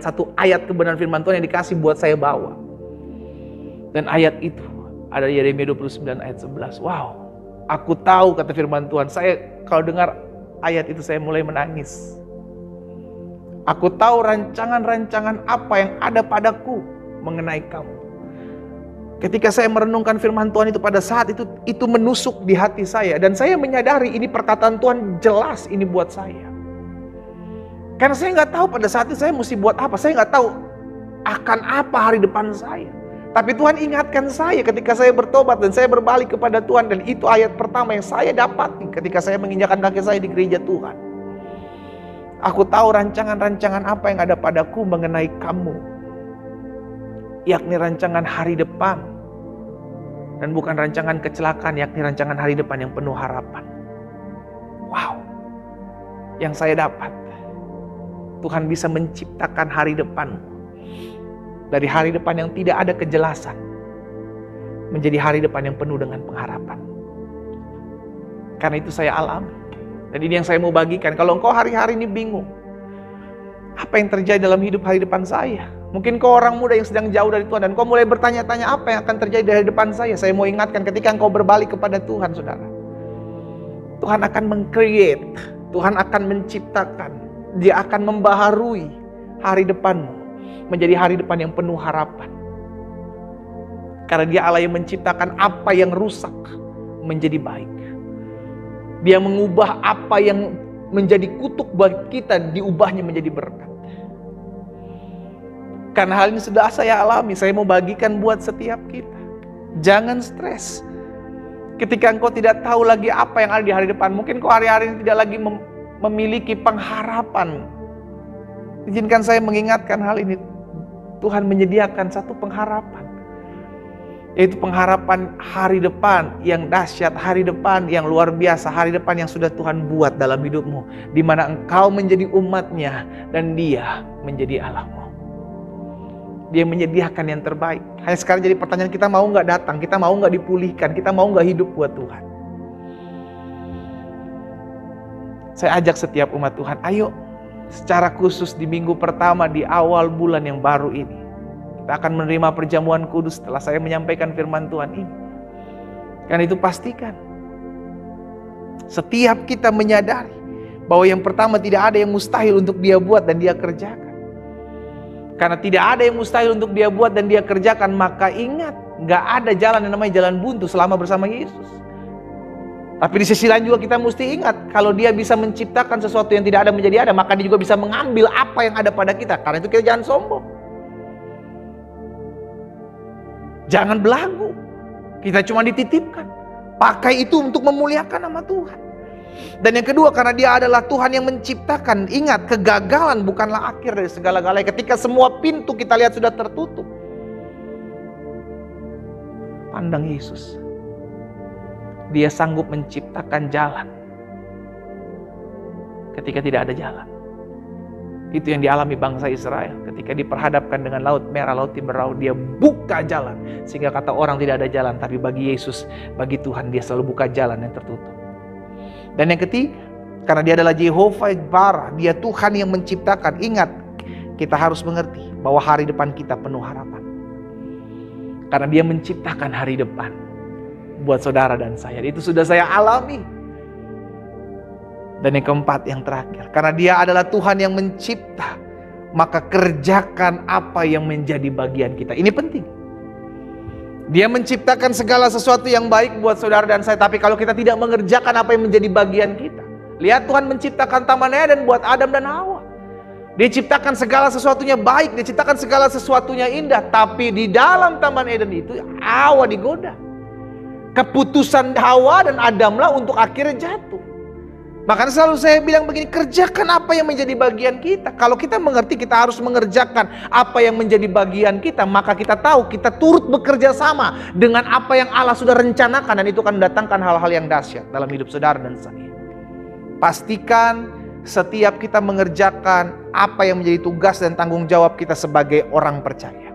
satu ayat kebenaran firman Tuhan yang dikasih buat saya bawa. Dan ayat itu ada Yeremia 29 ayat 11. Wow, aku tahu, kata firman Tuhan. Saya kalau dengar ayat itu saya mulai menangis. Aku tahu rancangan-rancangan apa yang ada padaku mengenai kamu. Ketika saya merenungkan firman Tuhan itu pada saat itu menusuk di hati saya. Dan saya menyadari ini perkataan Tuhan jelas ini buat saya. Karena saya nggak tahu pada saat itu saya mesti buat apa. Saya nggak tahu akan apa hari depan saya. Tapi Tuhan ingatkan saya ketika saya bertobat dan saya berbalik kepada Tuhan. Dan itu ayat pertama yang saya dapati ketika saya menginjakkan kaki saya di gereja Tuhan. Aku tahu rancangan-rancangan apa yang ada padaku mengenai kamu. Yakni rancangan hari depan. Dan bukan rancangan kecelakaan, yakni rancangan hari depan yang penuh harapan. Wow. Yang saya dapat. Tuhan bisa menciptakan hari depanmu. Dari hari depan yang tidak ada kejelasan menjadi hari depan yang penuh dengan pengharapan. Karena itu saya alami. Dan ini yang saya mau bagikan. Kalau engkau hari-hari ini bingung, apa yang terjadi dalam hidup hari depan saya? Mungkin kau orang muda yang sedang jauh dari Tuhan dan kau mulai bertanya-tanya apa yang akan terjadi dari depan saya. Saya mau ingatkan ketika engkau berbalik kepada Tuhan, saudara. Tuhan akan meng-create, Tuhan akan menciptakan, Dia akan membaharui hari depanmu menjadi hari depan yang penuh harapan. Karena Dia Allah yang menciptakan apa yang rusak menjadi baik. Dia mengubah apa yang menjadi kutuk bagi kita, diubahnya menjadi berkat. Karena hal ini sudah saya alami, saya mau bagikan buat setiap kita. Jangan stres. Ketika engkau tidak tahu lagi apa yang ada di hari depan, mungkin kau hari-hari ini tidak lagi memiliki pengharapan. Izinkan saya mengingatkan hal ini. Tuhan menyediakan satu pengharapan, yaitu pengharapan hari depan yang dahsyat, hari depan yang luar biasa, hari depan yang sudah Tuhan buat dalam hidupmu, di mana engkau menjadi umatnya dan Dia menjadi Allahmu. Dia menyediakan yang terbaik. Hanya sekarang jadi pertanyaan, kita mau nggak datang, kita mau nggak dipulihkan, kita mau nggak hidup buat Tuhan. Saya ajak setiap umat Tuhan, ayo secara khusus di minggu pertama di awal bulan yang baru ini, kita akan menerima perjamuan kudus setelah saya menyampaikan firman Tuhan ini. Karena itu pastikan setiap kita menyadari bahwa yang pertama tidak ada yang mustahil untuk Dia buat dan Dia kerjakan. Karena tidak ada yang mustahil untuk Dia buat dan Dia kerjakan, maka ingat, gak ada jalan yang namanya jalan buntu selama bersama Yesus. Tapi di sisi lain juga kita mesti ingat, kalau Dia bisa menciptakan sesuatu yang tidak ada menjadi ada, maka Dia juga bisa mengambil apa yang ada pada kita. Karena itu kita jangan sombong. Jangan belagu. Kita cuma dititipkan. Pakai itu untuk memuliakan nama Tuhan. Dan yang kedua, karena Dia adalah Tuhan yang menciptakan. Ingat, kegagalan bukanlah akhir dari segala-galanya. Ketika semua pintu kita lihat sudah tertutup, pandang Yesus. Dia sanggup menciptakan jalan ketika tidak ada jalan. Itu yang dialami bangsa Israel ketika diperhadapkan dengan Laut Merah, Laut Timur, Dia buka jalan. Sehingga kata orang tidak ada jalan, tapi bagi Yesus, bagi Tuhan, Dia selalu buka jalan yang tertutup. Dan yang ketiga, karena Dia adalah Jehovah Bara, Dia Tuhan yang menciptakan. Ingat, kita harus mengerti bahwa hari depan kita penuh harapan. Karena Dia menciptakan hari depan buat saudara dan saya. Itu sudah saya alami. Dan yang keempat, yang terakhir, karena Dia adalah Tuhan yang mencipta, maka kerjakan apa yang menjadi bagian kita. Ini penting. Dia menciptakan segala sesuatu yang baik buat saudara dan saya, tapi kalau kita tidak mengerjakan apa yang menjadi bagian kita. Lihat, Tuhan menciptakan Taman Eden buat Adam dan Hawa. Dia ciptakan segala sesuatunya baik, Dia ciptakan segala sesuatunya indah, tapi di dalam Taman Eden itu Hawa digoda. Keputusan Hawa dan Adamlah untuk akhirnya jatuh. Makanya selalu saya bilang begini, kerjakan apa yang menjadi bagian kita. Kalau kita mengerti kita harus mengerjakan apa yang menjadi bagian kita, maka kita tahu kita turut bekerja sama dengan apa yang Allah sudah rencanakan, dan itu akan mendatangkan hal-hal yang dahsyat dalam hidup saudara dan saya. Pastikan setiap kita mengerjakan apa yang menjadi tugas dan tanggung jawab kita sebagai orang percaya.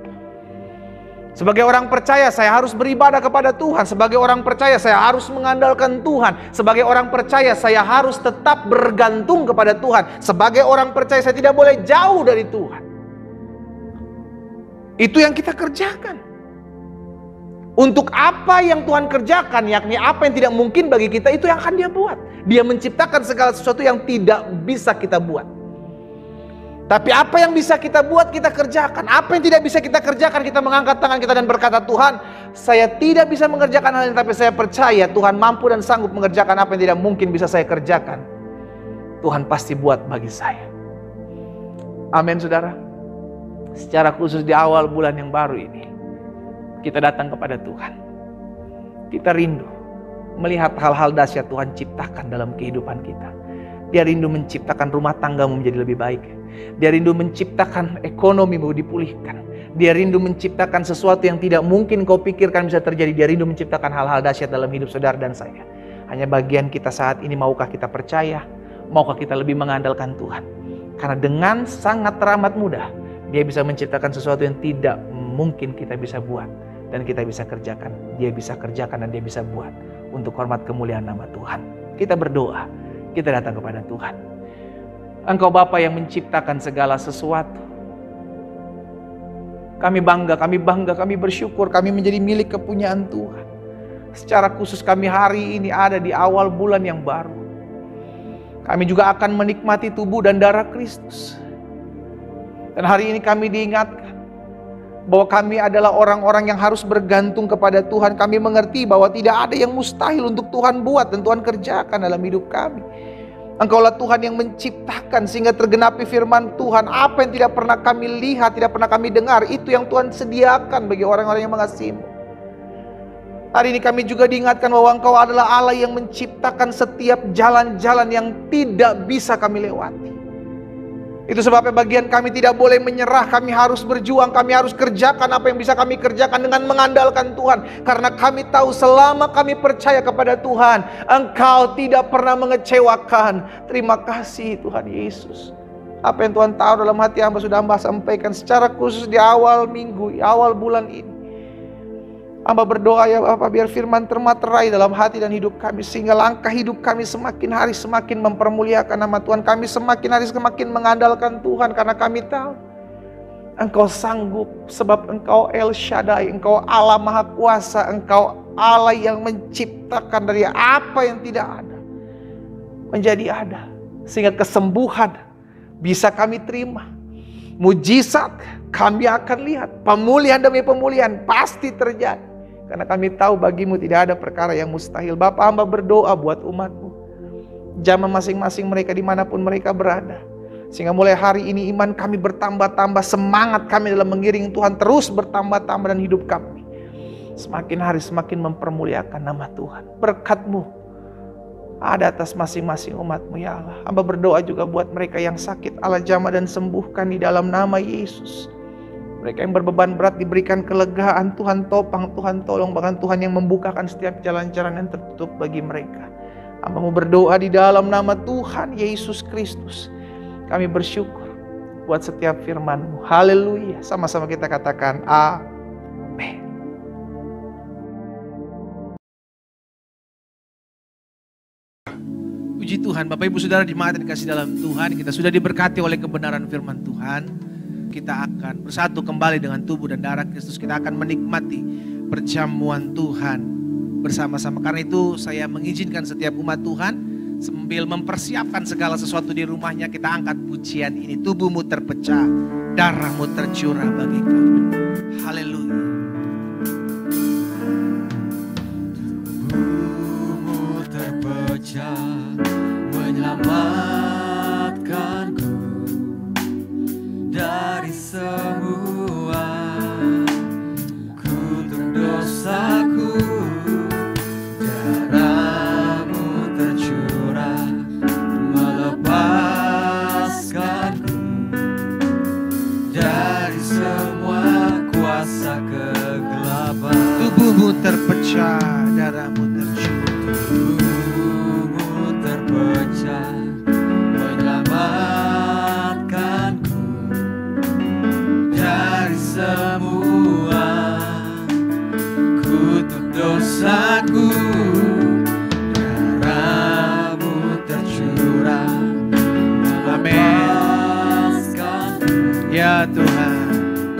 Sebagai orang percaya saya harus beribadah kepada Tuhan. Sebagai orang percaya saya harus mengandalkan Tuhan. Sebagai orang percaya saya harus tetap bergantung kepada Tuhan. Sebagai orang percaya saya tidak boleh jauh dari Tuhan. Itu yang kita kerjakan. Untuk apa yang Tuhan kerjakan, yakni apa yang tidak mungkin bagi kita, itu yang akan Dia buat. Dia menciptakan segala sesuatu yang tidak bisa kita buat. Tapi apa yang bisa kita buat, kita kerjakan. Apa yang tidak bisa kita kerjakan, kita mengangkat tangan kita dan berkata, Tuhan, saya tidak bisa mengerjakan hal ini, tapi saya percaya Tuhan mampu dan sanggup mengerjakan apa yang tidak mungkin bisa saya kerjakan. Tuhan pasti buat bagi saya. Amin, saudara. Secara khusus di awal bulan yang baru ini, kita datang kepada Tuhan. Kita rindu melihat hal-hal dahsyat Tuhan ciptakan dalam kehidupan kita. Dia rindu menciptakan rumah tanggamu menjadi lebih baik. Dia rindu menciptakan ekonomimu dipulihkan. Dia rindu menciptakan sesuatu yang tidak mungkin kau pikirkan bisa terjadi. Dia rindu menciptakan hal-hal dahsyat dalam hidup saudara dan saya. Hanya bagian kita saat ini, maukah kita percaya? Maukah kita lebih mengandalkan Tuhan? Karena dengan sangat teramat mudah, Dia bisa menciptakan sesuatu yang tidak mungkin kita bisa buat. Dan kita bisa kerjakan. Dia bisa kerjakan dan Dia bisa buat. Untuk hormat kemuliaan nama Tuhan. Kita berdoa. Kita datang kepada Tuhan. Engkau Bapa yang menciptakan segala sesuatu. Kami bangga, kami bersyukur, kami menjadi milik kepunyaan Tuhan. Secara khusus kami hari ini ada di awal bulan yang baru. Kami juga akan menikmati tubuh dan darah Kristus. Dan hari ini kami diingatkan bahwa kami adalah orang-orang yang harus bergantung kepada Tuhan. Kami mengerti bahwa tidak ada yang mustahil untuk Tuhan buat dan Tuhan kerjakan dalam hidup kami. Engkaulah Tuhan yang menciptakan sehingga tergenapi firman Tuhan. Apa yang tidak pernah kami lihat, tidak pernah kami dengar, itu yang Tuhan sediakan bagi orang-orang yang mengasihi-Mu. Hari ini kami juga diingatkan bahwa Engkau adalah Allah yang menciptakan setiap jalan-jalan yang tidak bisa kami lewati. Itu sebabnya bagian kami tidak boleh menyerah. Kami harus berjuang, kami harus kerjakan apa yang bisa kami kerjakan dengan mengandalkan Tuhan. Karena kami tahu selama kami percaya kepada Tuhan, Engkau tidak pernah mengecewakan. Terima kasih Tuhan Yesus. Apa yang Tuhan tahu dalam hati hamba sudah hamba sampaikan secara khusus di awal minggu, di awal bulan ini. Hamba berdoa ya Bapak, biar firman termaterai dalam hati dan hidup kami. Sehingga langkah hidup kami semakin hari semakin mempermuliakan nama Tuhan. Kami semakin hari semakin mengandalkan Tuhan. Karena kami tahu Engkau sanggup. Sebab Engkau El Shaddai, Engkau Allah Maha Kuasa. Engkau Allah yang menciptakan dari apa yang tidak ada menjadi ada. Sehingga kesembuhan bisa kami terima. Mujizat kami akan lihat. Pemulihan demi pemulihan pasti terjadi. Karena kami tahu bagimu tidak ada perkara yang mustahil. Bapa, hamba berdoa buat umatmu. Jamah masing-masing mereka dimanapun mereka berada. Sehingga mulai hari ini iman kami bertambah-tambah. Semangat kami dalam mengiring Tuhan terus bertambah-tambah dan hidup kami semakin hari semakin mempermuliakan nama Tuhan. Berkat-Mu ada atas masing-masing umat-Mu ya Allah. Hamba berdoa juga buat mereka yang sakit. Allah jamah dan sembuhkan di dalam nama Yesus. Mereka yang berbeban berat diberikan kelegaan. Tuhan topang, Tuhan tolong. Bahkan Tuhan yang membukakan setiap jalan-jalan yang tertutup bagi mereka. Hamba-Mu berdoa di dalam nama Tuhan Yesus Kristus. Kami bersyukur buat setiap firman-Mu. Haleluya. Sama-sama kita katakan amin. Puji Tuhan, Bapak Ibu Saudara jemaat yang dikasih dalam Tuhan, kita sudah diberkati oleh kebenaran firman Tuhan. Kita akan bersatu kembali dengan tubuh dan darah Kristus. Kita akan menikmati perjamuan Tuhan bersama-sama. Karena itu saya mengizinkan setiap umat Tuhan sambil mempersiapkan segala sesuatu di rumahnya, kita angkat pujian ini. Tubuhmu terpecah, darahmu tercurah bagi kami. Haleluya. Tubuhmu terpecah menyelamatkanku dari semua kutuk dosaku. Darahmu tercurah dari semua kuasa kegelapan. Tubuhmu terpecah, darahmu tercurah. Tubuhmu terpecah, menyelamatkanku dari semua kutuk dosaku. Darahmu tercurah, melepaskanku, Ya Tuhan.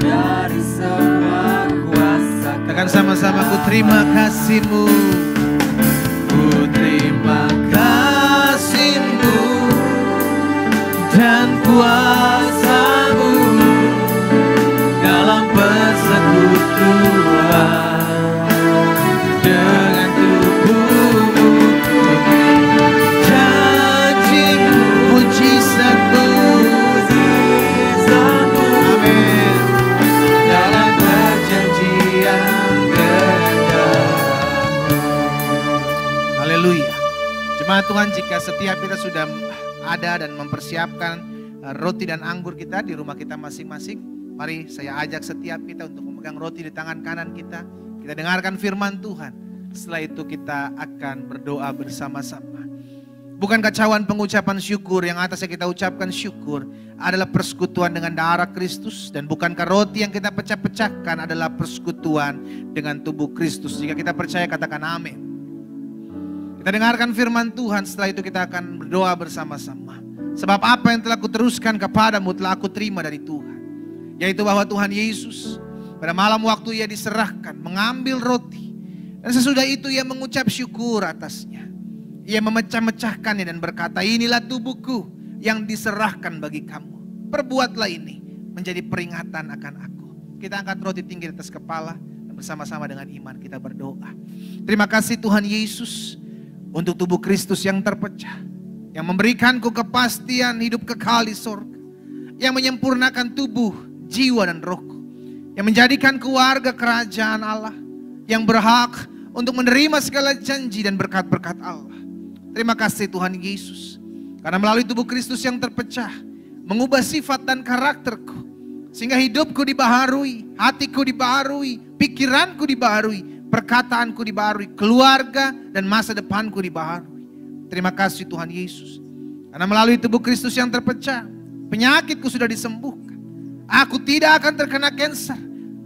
dari semua kuasa. Tekan sama-sama, ku terima kasih-Mu. Ku terima kasih-Mu dan kuasa-Mu dalam persekutuan. Dengan tubuh-Mu ku terima janji-Mu, Mujizat-Mu. mujizat-Mu. Amin. Dalam perjanjian dengan Haleluya. Jemaat Tuhan, jika setiap kita sudah ada dan mempersiapkan roti dan anggur kita di rumah kita masing-masing, mari saya ajak setiap kita untuk memegang roti di tangan kanan kita. Kita dengarkan firman Tuhan. Setelah itu kita akan berdoa bersama-sama. Bukankah cawan pengucapan syukur yang atasnya kita ucapkan syukur adalah persekutuan dengan darah Kristus? Dan bukankah roti yang kita pecah-pecahkan adalah persekutuan dengan tubuh Kristus? Jika kita percaya, katakan amin. Kita dengarkan firman Tuhan, setelah itu kita akan berdoa bersama-sama. Sebab apa yang telah kuteruskan kepadamu telah aku terima dari Tuhan. Yaitu bahwa Tuhan Yesus pada malam waktu ia diserahkan mengambil roti. Dan sesudah itu ia mengucap syukur atasnya. Ia memecah-mecahkannya dan berkata, inilah tubuhku yang diserahkan bagi kamu. Perbuatlah ini menjadi peringatan akan aku. Kita angkat roti tinggi di atas kepala dan bersama-sama dengan iman kita berdoa. Terima kasih Tuhan Yesus untuk tubuh Kristus yang terpecah. Yang memberikanku kepastian hidup kekal di surga. Yang menyempurnakan tubuh, jiwa dan rohku. Yang menjadikan keluarga kerajaan Allah. Yang berhak untuk menerima segala janji dan berkat-berkat Allah. Terima kasih Tuhan Yesus. Karena melalui tubuh Kristus yang terpecah, mengubah sifat dan karakterku. Sehingga hidupku dibaharui, hatiku dibaharui, pikiranku dibaharui, perkataanku dibaharui, keluarga dan masa depanku dibaharui. Terima kasih Tuhan Yesus. Karena melalui tubuh Kristus yang terpecah, penyakitku sudah disembuhkan. Aku tidak akan terkena kanker.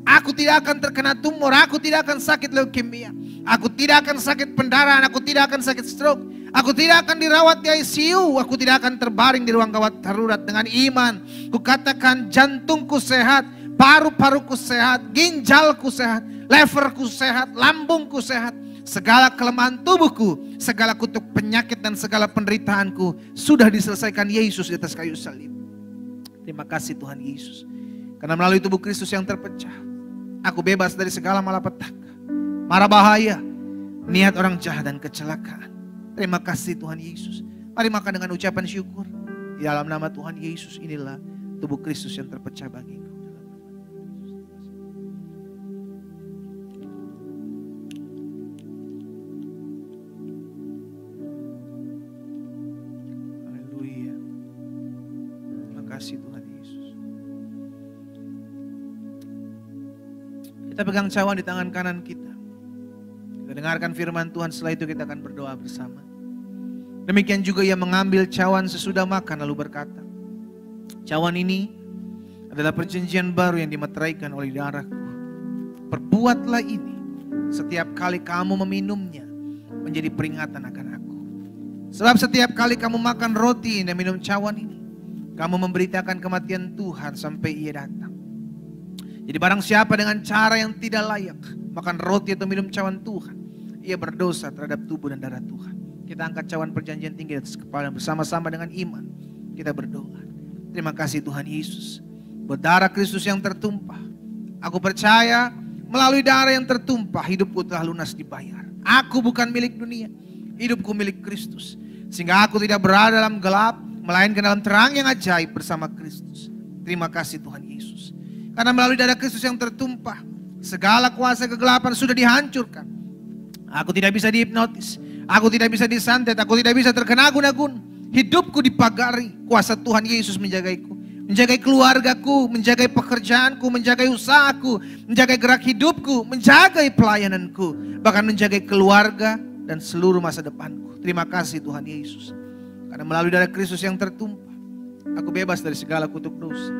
Aku tidak akan terkena tumor. Aku tidak akan sakit leukemia. Aku tidak akan sakit pendarahan. Aku tidak akan sakit stroke. Aku tidak akan dirawat di ICU. Aku tidak akan terbaring di ruang gawat darurat. Dengan iman, kukatakan jantungku sehat, paru-paruku sehat, ginjalku sehat, leverku sehat, lambungku sehat. Segala kelemahan tubuhku, segala kutuk penyakit dan segala penderitaanku sudah diselesaikan Yesus di atas kayu salib. Terima kasih Tuhan Yesus. Karena melalui tubuh Kristus yang terpecah, aku bebas dari segala malapetaka, mara bahaya, niat orang jahat dan kecelakaan. Terima kasih Tuhan Yesus. Mari makan dengan ucapan syukur. Di dalam nama Tuhan Yesus, inilah tubuh Kristus yang terpecah bagiku. Haleluya. Terima kasih Tuhan Yesus. Kita pegang cawan di tangan kanan kita. Kita dengarkan firman Tuhan, setelah itu kita akan berdoa bersama. Demikian juga ia mengambil cawan sesudah makan lalu berkata, cawan ini adalah perjanjian baru yang dimeteraikan oleh darahku. Perbuatlah ini setiap kali kamu meminumnya menjadi peringatan akan aku. Sebab setiap kali kamu makan roti dan minum cawan ini, kamu memberitakan kematian Tuhan sampai ia datang. Jadi barang siapa dengan cara yang tidak layak makan roti atau minum cawan Tuhan, ia berdosa terhadap tubuh dan darah Tuhan. Kita angkat cawan perjanjian tinggi di atas kepala bersama-sama dengan iman. Kita berdoa. Terima kasih Tuhan Yesus. Buat darah Kristus yang tertumpah. Aku percaya melalui darah yang tertumpah hidupku telah lunas dibayar. Aku bukan milik dunia. Hidupku milik Kristus. Sehingga aku tidak berada dalam gelap, melainkan dalam terang yang ajaib bersama Kristus. Terima kasih Tuhan Yesus. Karena melalui darah Kristus yang tertumpah, segala kuasa kegelapan sudah dihancurkan. Aku tidak bisa dihipnotis. Aku tidak bisa disantet, aku tidak bisa terkena gun-gun. Hidupku dipagari, kuasa Tuhan Yesus menjagaiku. menjagai keluargaku, menjagai pekerjaanku, menjagai usahaku, menjagai gerak hidupku, menjagai pelayananku, bahkan menjagai keluarga dan seluruh masa depanku. Terima kasih Tuhan Yesus. Karena melalui darah Kristus yang tertumpah, aku bebas dari segala kutuk dosa,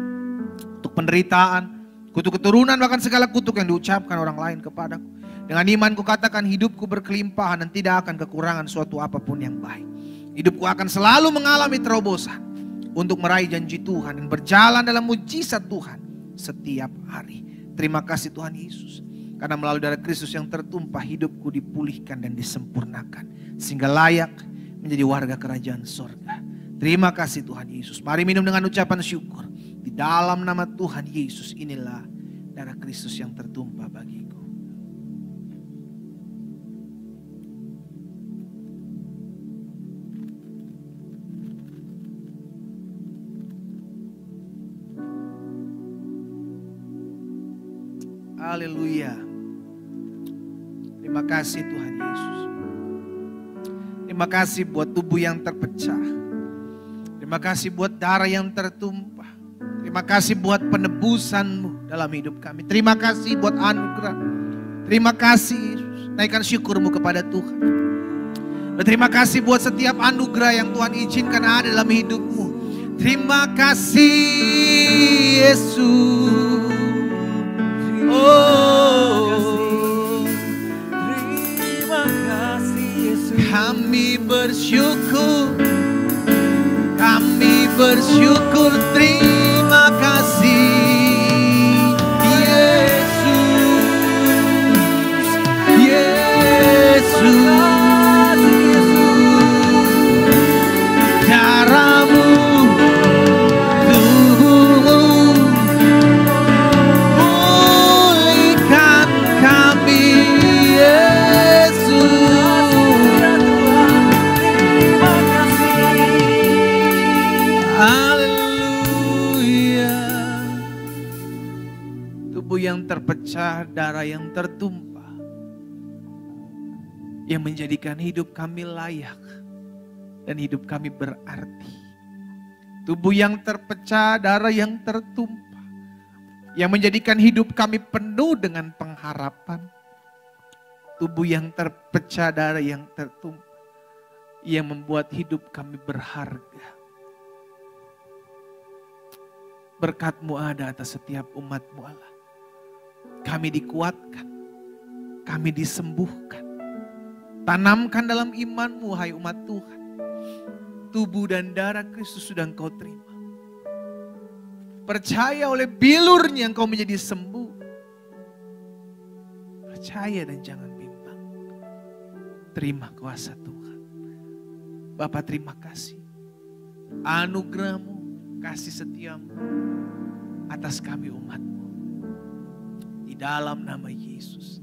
kutuk penderitaan, kutuk keturunan, bahkan segala kutuk yang diucapkan orang lain kepadaku. Dengan iman ku katakan hidupku berkelimpahan dan tidak akan kekurangan suatu apapun yang baik. Hidupku akan selalu mengalami terobosan untuk meraih janji Tuhan dan berjalan dalam mujizat Tuhan setiap hari. Terima kasih Tuhan Yesus. Karena melalui darah Kristus yang tertumpah, hidupku dipulihkan dan disempurnakan sehingga layak menjadi warga kerajaan sorga. Terima kasih Tuhan Yesus. Mari minum dengan ucapan syukur. Di dalam nama Tuhan Yesus, inilah darah Kristus yang tertumpah bagiku. Haleluya. Terima kasih Tuhan Yesus. Terima kasih buat tubuh yang terpecah. Terima kasih buat darah yang tertumpah. Terima kasih buat penebusan-Mu dalam hidup kami. Terima kasih buat anugerah. Terima kasih Yesus. Naikkan syukur-Mu kepada Tuhan. Dan terima kasih buat setiap anugerah yang Tuhan izinkan ada dalam hidup-Mu. Terima kasih Yesus. Terima kasih Yesus. Kami bersyukur, terima kasih Yesus, Darah-Mu, tubuh-Mu, pulihkan kami Yesus. Haleluya. Tubuh yang terpecah, darah yang tertumpah, yang menjadikan hidup kami layak dan hidup kami berarti. Tubuh yang terpecah, darah yang tertumpah, yang menjadikan hidup kami penuh dengan pengharapan. Tubuh yang terpecah, darah yang tertumpah, yang membuat hidup kami berharga. Berkat-Mu ada atas setiap umat-Mu Allah. Kami dikuatkan, kami disembuhkan. Tanamkan dalam iman-Mu hai umat Tuhan. Tubuh dan darah Kristus sudah Engkau terima. Percaya oleh bilurnya Engkau menjadi sembuh. Percaya dan jangan bimbang. Terima kuasa Tuhan. Bapa terima kasih. Anugerah-Mu, kasih setia-Mu atas kami umat-Mu. Di dalam nama Yesus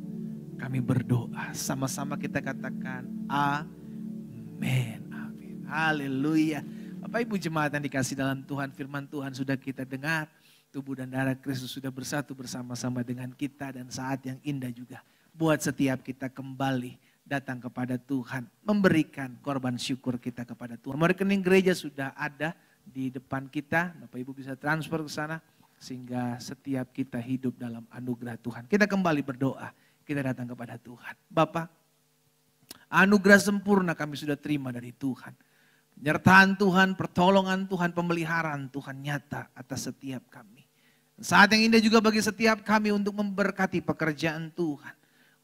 kami berdoa. Sama-sama kita katakan amin. Amin. Haleluya. Bapak Ibu jemaat yang dikasih dalam Tuhan, firman Tuhan sudah kita dengar. Tubuh dan darah Kristus sudah bersatu bersama-sama dengan kita. Dan saat yang indah juga buat setiap kita kembali datang kepada Tuhan. Memberikan korban syukur kita kepada Tuhan. Nomor rekening gereja sudah ada di depan kita. Bapak Ibu bisa transfer ke sana. Sehingga setiap kita hidup dalam anugerah Tuhan. Kita kembali berdoa. Kita datang kepada Tuhan. Bapa, anugerah sempurna kami sudah terima dari Tuhan. Penyertaan Tuhan, pertolongan Tuhan, pemeliharaan Tuhan nyata atas setiap kami. Saat yang indah juga bagi setiap kami untuk memberkati pekerjaan Tuhan.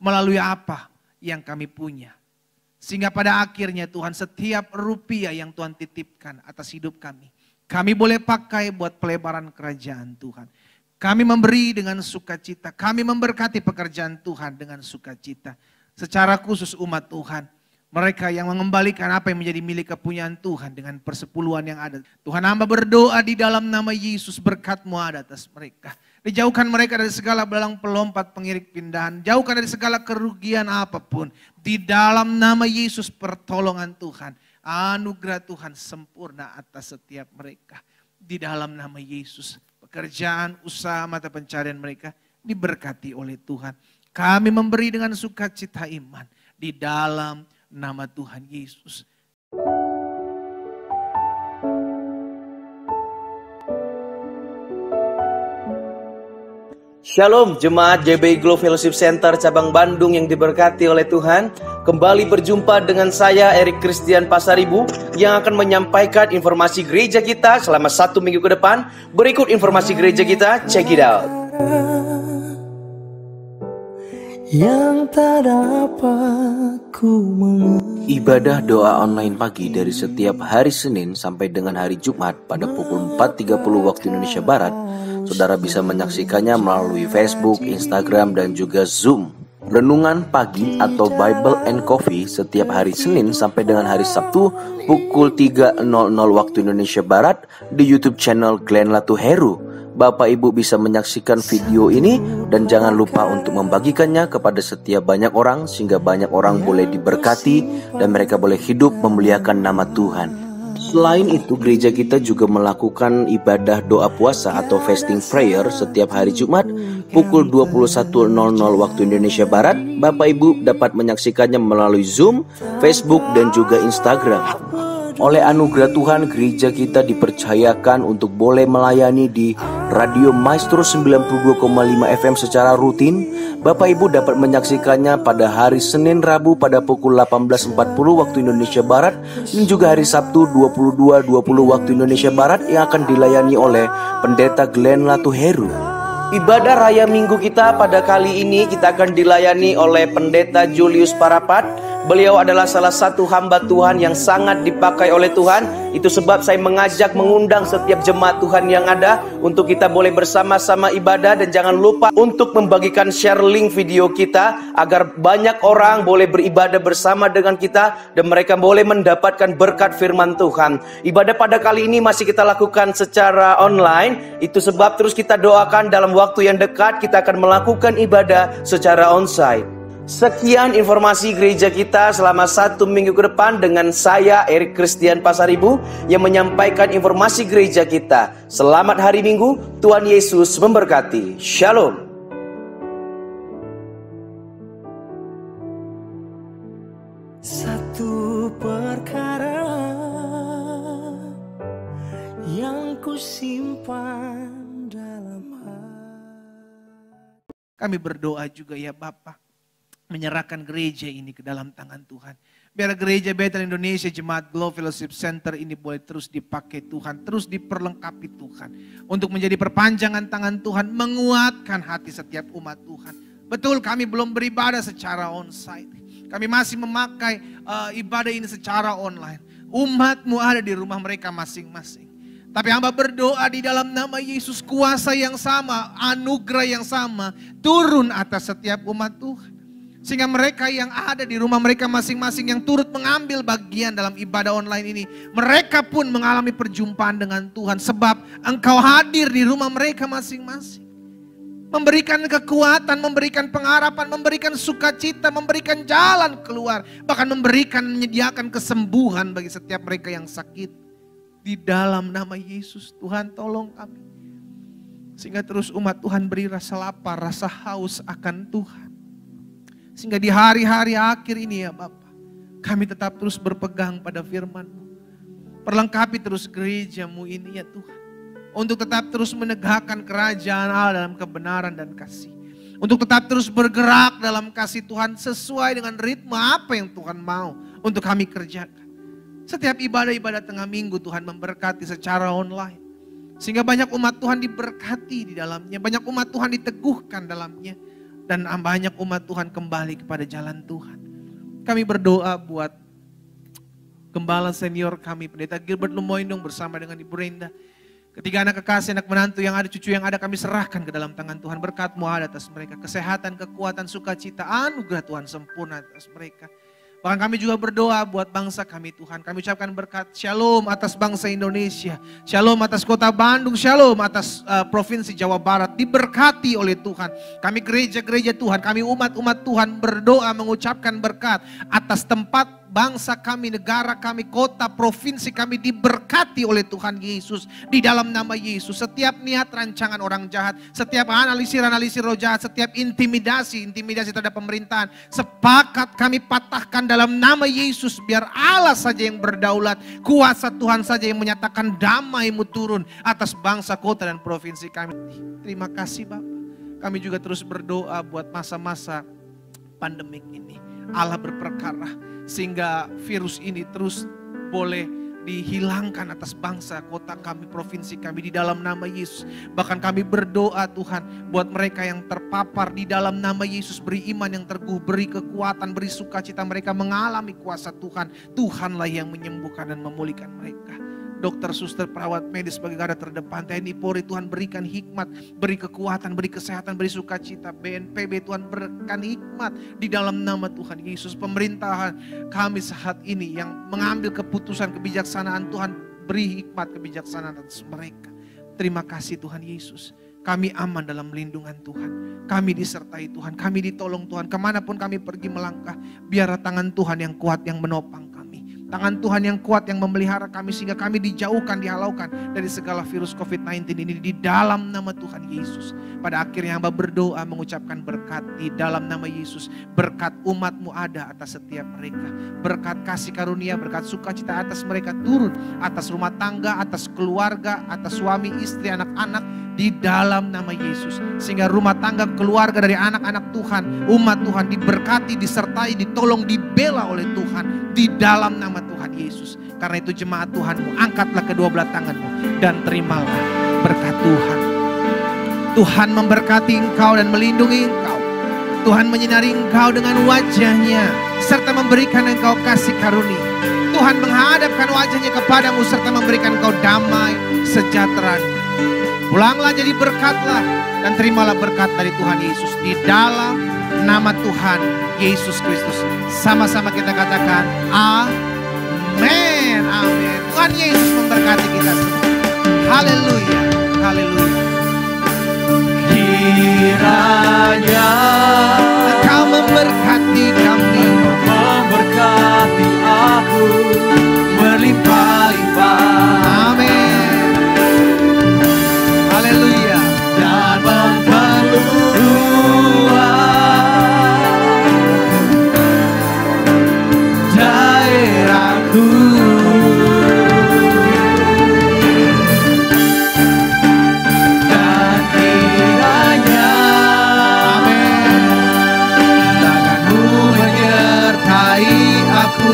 Melalui apa yang kami punya. Sehingga pada akhirnya Tuhan setiap rupiah yang Tuhan titipkan atas hidup kami. Kami boleh pakai buat pelebaran kerajaan Tuhan. Kami memberi dengan sukacita. Kami memberkati pekerjaan Tuhan dengan sukacita. Secara khusus umat Tuhan. Mereka yang mengembalikan apa yang menjadi milik kepunyaan Tuhan dengan persepuluhan yang ada. Tuhan hamba berdoa di dalam nama Yesus, berkat-Mu ada atas mereka. Dijauhkan mereka dari segala belang pelompat pengirik pindahan. Jauhkan dari segala kerugian apapun. Di dalam nama Yesus pertolongan Tuhan. Anugerah Tuhan sempurna atas setiap mereka. Di dalam nama Yesus. Pekerjaan, usaha, mata pencarian mereka diberkati oleh Tuhan. Kami memberi dengan sukacita iman. Di dalam nama Tuhan Yesus. Shalom Jemaat JBI Glow Fellowship Center Cabang Bandung yang diberkati oleh Tuhan. Kembali berjumpa dengan saya Erik Christian Pasaribu yang akan menyampaikan informasi gereja kita selama 1 minggu ke depan. Berikut informasi gereja kita, check it out. Yang tak dapat ku Ibadah doa online pagi dari setiap hari Senin sampai dengan hari Jumat pada pukul 4.30 waktu Indonesia Barat. Saudara bisa menyaksikannya melalui Facebook, Instagram, dan juga Zoom. Renungan pagi atau Bible and Coffee setiap hari Senin sampai dengan hari Sabtu pukul 3.00 waktu Indonesia Barat di YouTube channel Glenn Latu Heru. Bapak Ibu bisa menyaksikan video ini dan jangan lupa untuk membagikannya kepada setiap banyak orang sehingga banyak orang boleh diberkati dan mereka boleh hidup memuliakan nama Tuhan. Selain itu, gereja kita juga melakukan ibadah doa puasa atau fasting prayer setiap hari Jumat pukul 21.00 waktu Indonesia Barat. Bapak Ibu dapat menyaksikannya melalui Zoom, Facebook, dan juga Instagram. Oleh anugerah Tuhan, gereja kita dipercayakan untuk boleh melayani di Radio Maestro 92,5 FM secara rutin. Bapak Ibu dapat menyaksikannya pada hari Senin Rabu pada pukul 18.40 waktu Indonesia Barat dan juga hari Sabtu 22.20 waktu Indonesia Barat yang akan dilayani oleh Pendeta Glenn Latu Heru. Ibadah Raya Minggu kita pada kali ini kita akan dilayani oleh Pendeta Julius Parapat. Beliau adalah salah satu hamba Tuhan yang sangat dipakai oleh Tuhan. Itu sebab saya mengundang setiap jemaat Tuhan yang ada untuk kita boleh bersama-sama ibadah. Dan jangan lupa untuk membagikan share link video kita agar banyak orang boleh beribadah bersama dengan kita dan mereka boleh mendapatkan berkat firman Tuhan. Ibadah pada kali ini masih kita lakukan secara online. Itu sebab terus kita doakan dalam waktu yang dekat kita akan melakukan ibadah secara onsite. Sekian informasi gereja kita selama 1 minggu ke depan dengan saya Erik Christian Pasaribu yang menyampaikan informasi gereja kita. Selamat hari Minggu, Tuhan Yesus memberkati. Shalom. Satu perkara yang ku simpan dalam hati. Kami berdoa juga ya Bapak, menyerahkan gereja ini ke dalam tangan Tuhan. Biar gereja Bethel Indonesia Jemaat Glow Fellowship Center ini boleh terus dipakai Tuhan, terus diperlengkapi Tuhan. Untuk menjadi perpanjangan tangan Tuhan, menguatkan hati setiap umat Tuhan. Betul kami belum beribadah secara onsite. Kami masih memakai ibadah ini secara online. Umatmu ada di rumah mereka masing-masing. Tapi hamba berdoa di dalam nama Yesus, kuasa yang sama, anugerah yang sama turun atas setiap umat Tuhan. Sehingga mereka yang ada di rumah mereka masing-masing yang turut mengambil bagian dalam ibadah online ini, mereka pun mengalami perjumpaan dengan Tuhan. Sebab Engkau hadir di rumah mereka masing-masing. Memberikan kekuatan, memberikan pengharapan, memberikan sukacita, memberikan jalan keluar. Bahkan menyediakan kesembuhan bagi setiap mereka yang sakit. Di dalam nama Yesus, Tuhan tolong kami. Sehingga terus umat Tuhan beri rasa lapar, rasa haus akan Tuhan. Sehingga di hari-hari akhir ini ya Bapak, kami tetap terus berpegang pada firman-Mu. Perlengkapi terus gereja-Mu ini ya Tuhan. Untuk tetap terus menegakkan kerajaan Allah dalam kebenaran dan kasih. Untuk tetap terus bergerak dalam kasih Tuhan sesuai dengan ritme apa yang Tuhan mau untuk kami kerjakan. Setiap ibadah-ibadah tengah minggu Tuhan memberkati secara online. Sehingga banyak umat Tuhan diberkati di dalamnya. Banyak umat Tuhan diteguhkan dalamnya. Dan banyak umat Tuhan kembali kepada jalan Tuhan. Kami berdoa buat gembala senior kami, Pendeta Gilbert Lumoindong bersama dengan Ibu Renda. Ketiga anak kekasih, anak menantu yang ada, cucu yang ada, kami serahkan ke dalam tangan Tuhan. Berkat-Mu ada atas mereka. Kesehatan, kekuatan, sukacita, anugerah Tuhan sempurna atas mereka. Bahkan kami juga berdoa buat bangsa kami Tuhan. Kami ucapkan berkat shalom atas bangsa Indonesia. Shalom atas kota Bandung. Shalom atas provinsi Jawa Barat. Diberkati oleh Tuhan. Kami gereja-gereja Tuhan. Kami umat-umat Tuhan berdoa mengucapkan berkat atas tempat bangsa kami, negara kami, kota, provinsi kami diberkati oleh Tuhan Yesus. Di dalam nama Yesus, setiap niat rancangan orang jahat, setiap analisir roh jahat, setiap intimidasi terhadap pemerintahan, sepakat kami patahkan dalam nama Yesus. Biar Allah saja yang berdaulat, kuasa Tuhan saja yang menyatakan damai-Mu turun atas bangsa, kota, dan provinsi kami. Terima kasih Bapak. Kami juga terus berdoa buat masa-masa pandemik ini. Allah berperkara sehingga virus ini terus boleh dihilangkan atas bangsa, kota kami, provinsi kami di dalam nama Yesus. Bahkan kami berdoa Tuhan buat mereka yang terpapar di dalam nama Yesus, beri iman yang teguh, beri kekuatan, beri sukacita mereka mengalami kuasa Tuhan. Tuhanlah yang menyembuhkan dan memulihkan mereka. Dokter, suster, perawat medis sebagai garda terdepan, TNI Polri, Tuhan berikan hikmat, beri kekuatan, beri kesehatan, beri sukacita. BNPB, Tuhan berikan hikmat di dalam nama Tuhan Yesus. Pemerintahan kami saat ini yang mengambil keputusan kebijaksanaan, Tuhan beri hikmat kebijaksanaan atas mereka. Terima kasih Tuhan Yesus. Kami aman dalam lindungan Tuhan. Kami disertai Tuhan, kami ditolong Tuhan. Kemanapun kami pergi melangkah, biar tangan Tuhan yang kuat yang menopang kami. Tangan Tuhan yang kuat yang memelihara kami sehingga kami dijauhkan, dihalaukan dari segala virus COVID-19 ini di dalam nama Tuhan Yesus. Pada akhirnya hamba berdoa mengucapkan berkat di dalam nama Yesus. Berkat umat-Mu ada atas setiap mereka. Berkat kasih karunia, berkat sukacita atas mereka turun. Atas rumah tangga, atas keluarga, atas suami, istri, anak-anak di dalam nama Yesus. Sehingga rumah tangga, keluarga dari anak-anak Tuhan, umat Tuhan diberkati, disertai, ditolong, dibela oleh Tuhan di dalam nama Tuhan Yesus. Karena itu jemaat Tuhan-Mu, angkatlah kedua belah tangan-Mu dan terimalah berkat Tuhan. Tuhan memberkati engkau dan melindungi engkau. Tuhan menyinari engkau dengan wajah-Nya serta memberikan engkau kasih karunia. Tuhan menghadapkan wajah-Nya kepadamu serta memberikan engkau damai sejahtera. Pulanglah jadi berkatlah dan terimalah berkat dari Tuhan Yesus di dalam nama Tuhan Yesus Kristus. Sama-sama kita katakan amin, amin. Tuhan Yesus memberkati kita semua. Haleluya, haleluya. Kiranya Engkau memberkati kami, memberkati aku berlimpah-limpah. amin. Haleluya. Dan memperluas daerahku. Dan kiranya tangan-Mu menyertai aku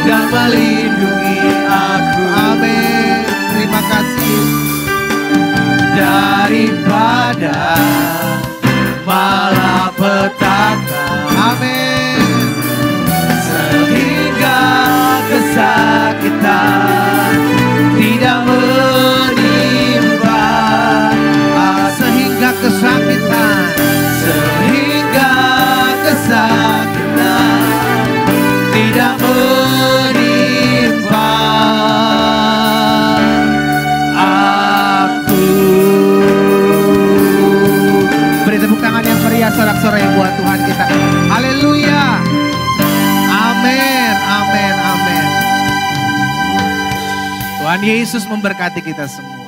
dan melindungi aku. Amin. Terima kasih. Daripada malapetaka, Amin. sehingga kesakitan tidak menimpa, Sehingga kesakitan sehingga kesakitan tidak menimpa aku. Beri tepuk tangan yang meriah sorak-sorai yang buat Tuhan kita. Haleluya. Amin, amin, amin. Tuhan Yesus memberkati kita semua.